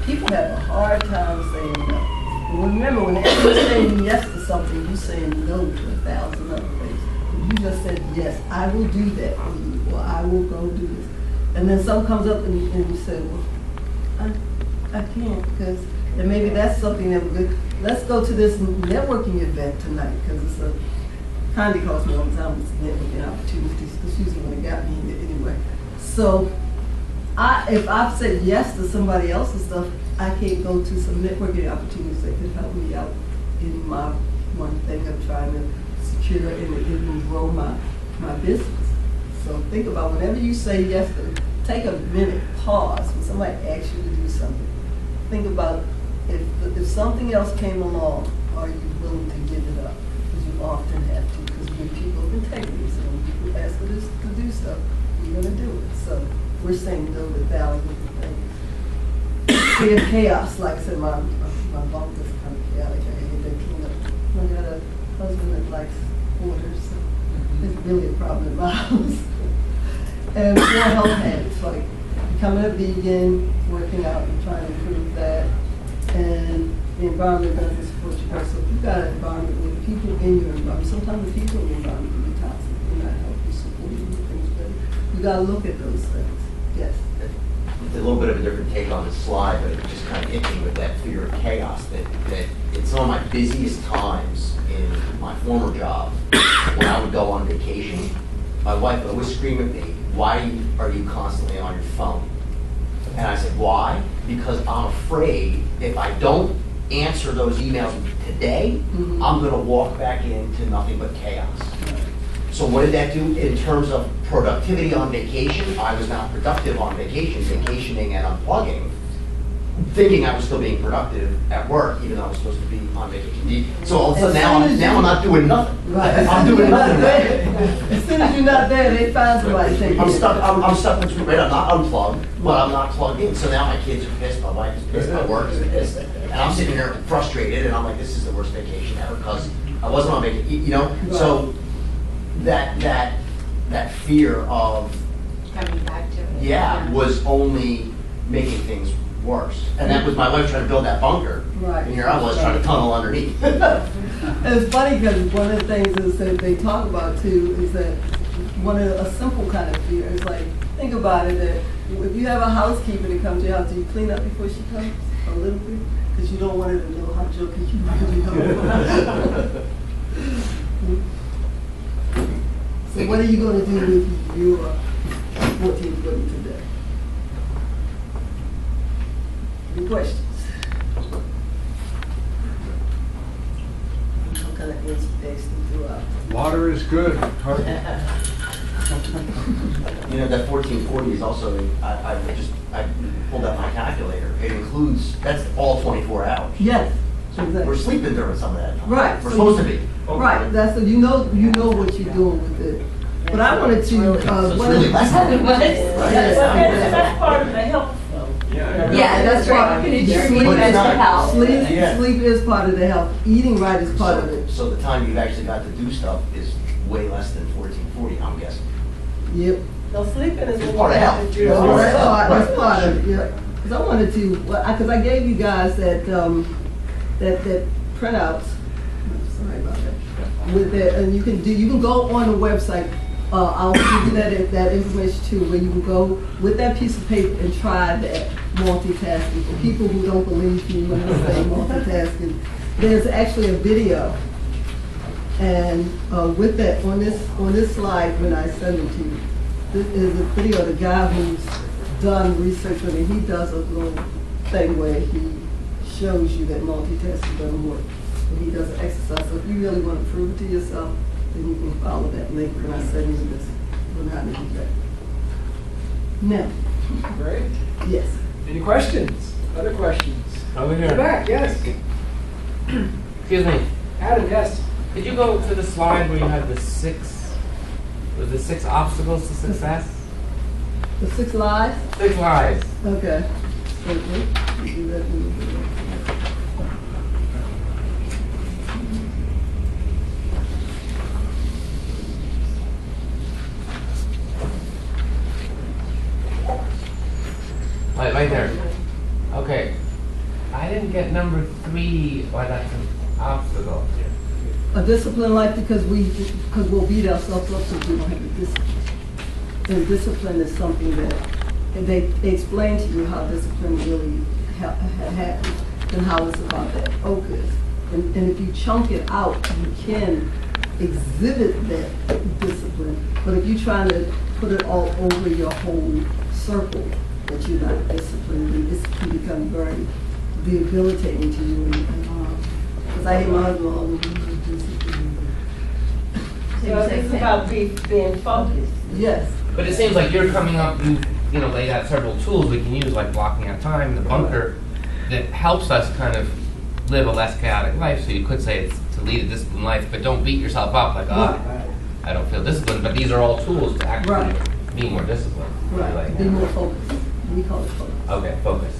Speaker 2: People have a hard time saying no. And remember, whenever you're saying yes to something, you're saying no to 1,000 other things. If you just said, yes, I will do that for you, or I will go do this. And then some comes up and you say, well, I can't, because, and maybe that's something that we're good. Let's go to this networking event tonight, because it's a, kind of costs me all the time, it's networking opportunities, because usually when it got me here anyway. So, if I've said yes to somebody else's stuff, I can't go to some networking opportunities that could help me out in my one thing of trying to secure and grow my business. So think about whenever you say yes to, take a minute, pause when somebody asks you to do something. Think about if something else came along, are you willing to give it up? Because you often have to, because we're people of integrity. So when people ask us to do stuff, we're going to do it. So we're saying no to thousands of things. We have chaos, like I said, my bunk is kind of chaotic. I get that clean up. I got a husband that likes order, so it's really a problem in my house. And poor health habits, like becoming a vegan, working out and trying to improve that. And the environment doesn't support you guys. So if you've got an environment with people in your environment, sometimes the people in the environment can be toxic, they're not helping support you with things, but you got to look at those things. Yes.
Speaker 6: It's a little bit of a different take on the slide, but it just kind of hit me with that fear of chaos. That in some of my busiest times in my former job, when I would go on vacation, my wife would always scream at me, "Why are you constantly on your phone?" And I said, "Why? Because I'm afraid if I don't answer those emails today, I'm going to walk back into nothing but chaos." So what did that do in terms of productivity on vacation? I was not productive on vacation, vacationing and unplugging, thinking I was still being productive at work, even though I was supposed to be on vacation. So all of a sudden now I'm not doing nothing.
Speaker 2: Right.
Speaker 6: I'm doing nothing.
Speaker 2: As soon as you're not there, they find somebody saying,
Speaker 6: I'm stuck between, right, I'm not unplugged, but I'm not plugged in. So now my kids are pissed, my wife is pissed, my work is pissed, and I'm sitting there frustrated, and I'm like, this is the worst vacation ever, because I wasn't on vacation, you know?
Speaker 2: Right.
Speaker 6: So that fear of
Speaker 4: coming back to it.
Speaker 6: yeah, was only making things worse. And that was my wife trying to build that bunker.
Speaker 2: Right.
Speaker 6: And here I was trying to tunnel underneath.
Speaker 2: And it's funny because one of the things is that they talk about too is that one of a simple kind of fear is like, think about it, that if you have a housekeeper that comes to your house, do you clean up before she comes a little bit? Because you don't want her to know how jokey you really are. So what are you going to do with your 14 footing today? Any questions? I'm kind of asked them throughout.
Speaker 5: Water is good.
Speaker 6: You know, that 1440 is also, I pulled out my calculator. It includes, that's all 24 hours.
Speaker 2: Yes,
Speaker 6: So
Speaker 2: exactly.
Speaker 6: we're sleeping during some of that time.
Speaker 2: Right.
Speaker 6: We're
Speaker 2: So
Speaker 6: supposed to
Speaker 2: you-
Speaker 6: be.
Speaker 2: Right, that's, so you know what you're doing with it. But I wanted to,
Speaker 6: So it's
Speaker 2: one
Speaker 6: really
Speaker 2: of-
Speaker 6: less than
Speaker 4: What?
Speaker 2: Yes,
Speaker 3: That's part of the health.
Speaker 4: Yeah, that's right. You can attribute
Speaker 6: But
Speaker 4: that
Speaker 6: it's
Speaker 4: to
Speaker 6: not-
Speaker 4: health.
Speaker 2: Sleep, sleep is part of the health. Eating right is part of it.
Speaker 6: So the time you've actually got to do stuff is way less than 1440, I'm guessing.
Speaker 2: Yep.
Speaker 3: No, sleeping is.
Speaker 6: It's part of health.
Speaker 3: what you
Speaker 2: That's
Speaker 3: do.
Speaker 2: that's part of it, yeah. Because I wanted to, because I gave you guys that, that printouts. Sorry about that. With that, and you can go on the website. I'll give you that information too, where you can go with that piece of paper and try that multitasking. For people who don't believe me when I say multitasking, there's actually a video. And with that, on this slide, when I send it to you, this is a video of the guy who's done research on it. He does a little thing where he shows you that multitasking doesn't work. And he does an exercise. So if you really want to prove it to yourself, then you can follow that link when I send you this, on how to do that. Now,
Speaker 1: Great.
Speaker 2: yes.
Speaker 1: Any questions? Other questions?
Speaker 7: Over
Speaker 1: In the
Speaker 7: here.
Speaker 1: back, yes.
Speaker 7: Excuse me.
Speaker 1: Adam, yes.
Speaker 7: Could you go to the slide where you had the six obstacles to success?
Speaker 2: The 6 lies?
Speaker 7: 6 lies.
Speaker 2: Okay. Wait, you do that in the video.
Speaker 7: Right there. Okay. I didn't get number 3. Why that's an obstacle.
Speaker 2: A disciplined life because we'll beat ourselves up if we don't have a discipline. And discipline is something that they explain to you how discipline really happens and how it's about that focus. And if you chunk it out, you can exhibit that discipline. But if you're trying to put it all over your whole circle, that you're not disciplined, then this can become very debilitating to you. Because I hear my husband all the time.
Speaker 3: So it's about being focused.
Speaker 2: Yes.
Speaker 7: But it seems like you're coming up, you know, laid out several tools we can use, like blocking out time, the bunker, that helps us kind of live a less chaotic life. So you could say it's to lead a disciplined life, but don't beat yourself up like, I don't feel disciplined. But these are all tools to actually be more disciplined.
Speaker 2: Right,
Speaker 7: Like,
Speaker 2: be more focused. We call it focus.
Speaker 7: okay, focus.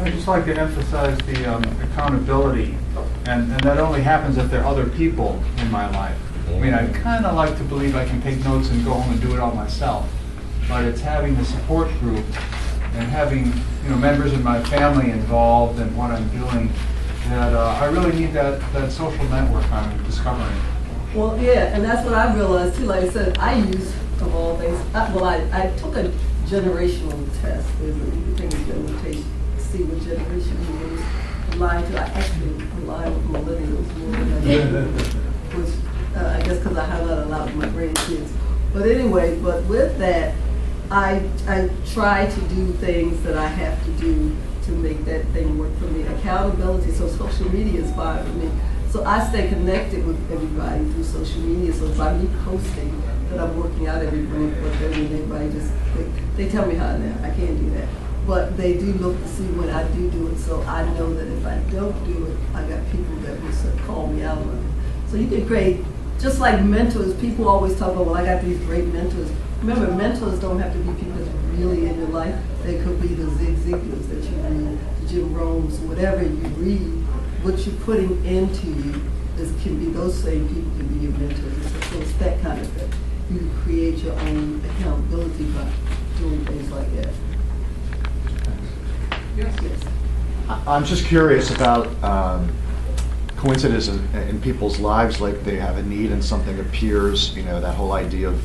Speaker 5: I'd just like to emphasize the accountability, and that only happens if there are other people in my life. I mean, I kind of like to believe I can take notes and go home and do it all myself, but it's having the support group and having, you know, members of my family involved in what I'm doing that I really need that social network I'm discovering.
Speaker 2: Well, yeah, and that's what I realized too. Like I said, I use, of all things, I took a generational test. You can take a generation to see what generation you use. Aligned to, I actually align with millennials more than I do, which I guess because I have not allowed my grandkids. But anyway, but with that, I try to do things that I have to do to make that thing work for me. Accountability, so social media is fine for me. So I stay connected with everybody through social media. So by me posting that I'm working out every morning, but then everybody just, they tell me how now, I can't do that. But they do look to see when I do it, so I know that if I don't do it, I got people that will sort of call me out on it. So you can create, just like mentors, people always talk about, well, I got these great mentors. Remember, mentors don't have to be people that's really in your life. They could be the Zig Ziglars that you read, the Jim Rohns, whatever you read. What you're putting into you can be those same people can be your mentors. So it's that kind of thing. you to create your own accountability by doing things like that.
Speaker 1: Yes.
Speaker 2: Yes.
Speaker 8: I'm just curious about coincidence in people's lives, like they have a need and something appears, that whole idea of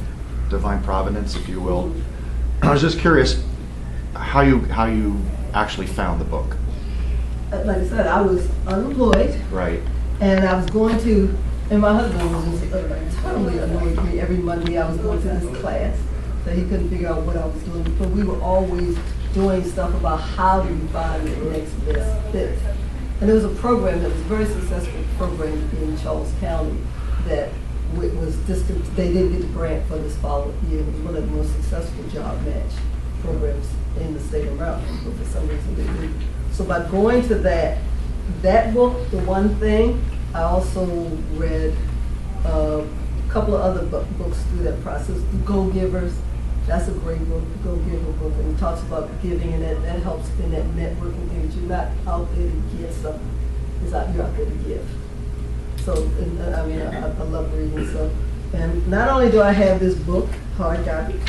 Speaker 8: divine providence, if you will. I was just curious how you actually found the book.
Speaker 2: Like I said, I was unemployed,
Speaker 8: Right.
Speaker 2: and I was going to, and my husband was just totally annoyed with me. Every Monday I was going to this class that he couldn't figure out what I was doing, but we were always doing stuff about how do you find the next best fit. And there was a program that was a very successful program in Charles County that was they didn't get a grant for this following year. It was one of the most successful job match programs in the state of Maryland, but for some reason they didn't. So by going to that book, The One Thing, I also read a couple of other books through that process. The Go-Givers, that's a great book, the Go-Giver book, and it talks about giving, and that helps in that networking thing. That you're not out there to get something, you're out there to give. So, I love reading stuff. And not only do I have this book, hard copy,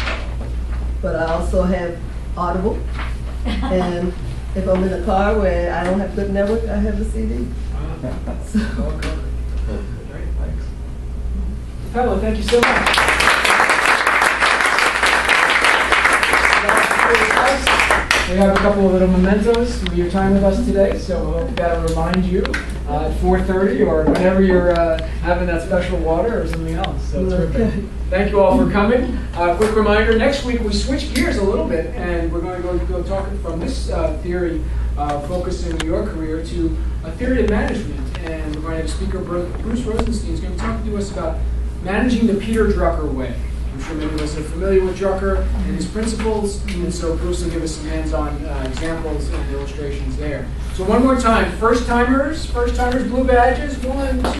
Speaker 2: but I also have Audible. And if I'm in a car where I don't have good network, I have the CD. So,
Speaker 1: Great, thanks. Pamela, thank you so much. We have a couple of little mementos for your time with us today, so we hope that'll remind you at 4:30 or whenever you're having that special water or something else. So it's terrific. Thank you all for coming. Quick reminder, next week we switch gears a little bit and we're going to go talk from this theory focusing your career to a theory of management. And we're going to have speaker Bruce Rosenstein is going to talk to us about managing the Peter Drucker way. I'm sure many of us are familiar with Drucker and his principles, and so Bruce will give us some hands-on examples and illustrations there. So one more time, first-timers, blue badges, 1, 2.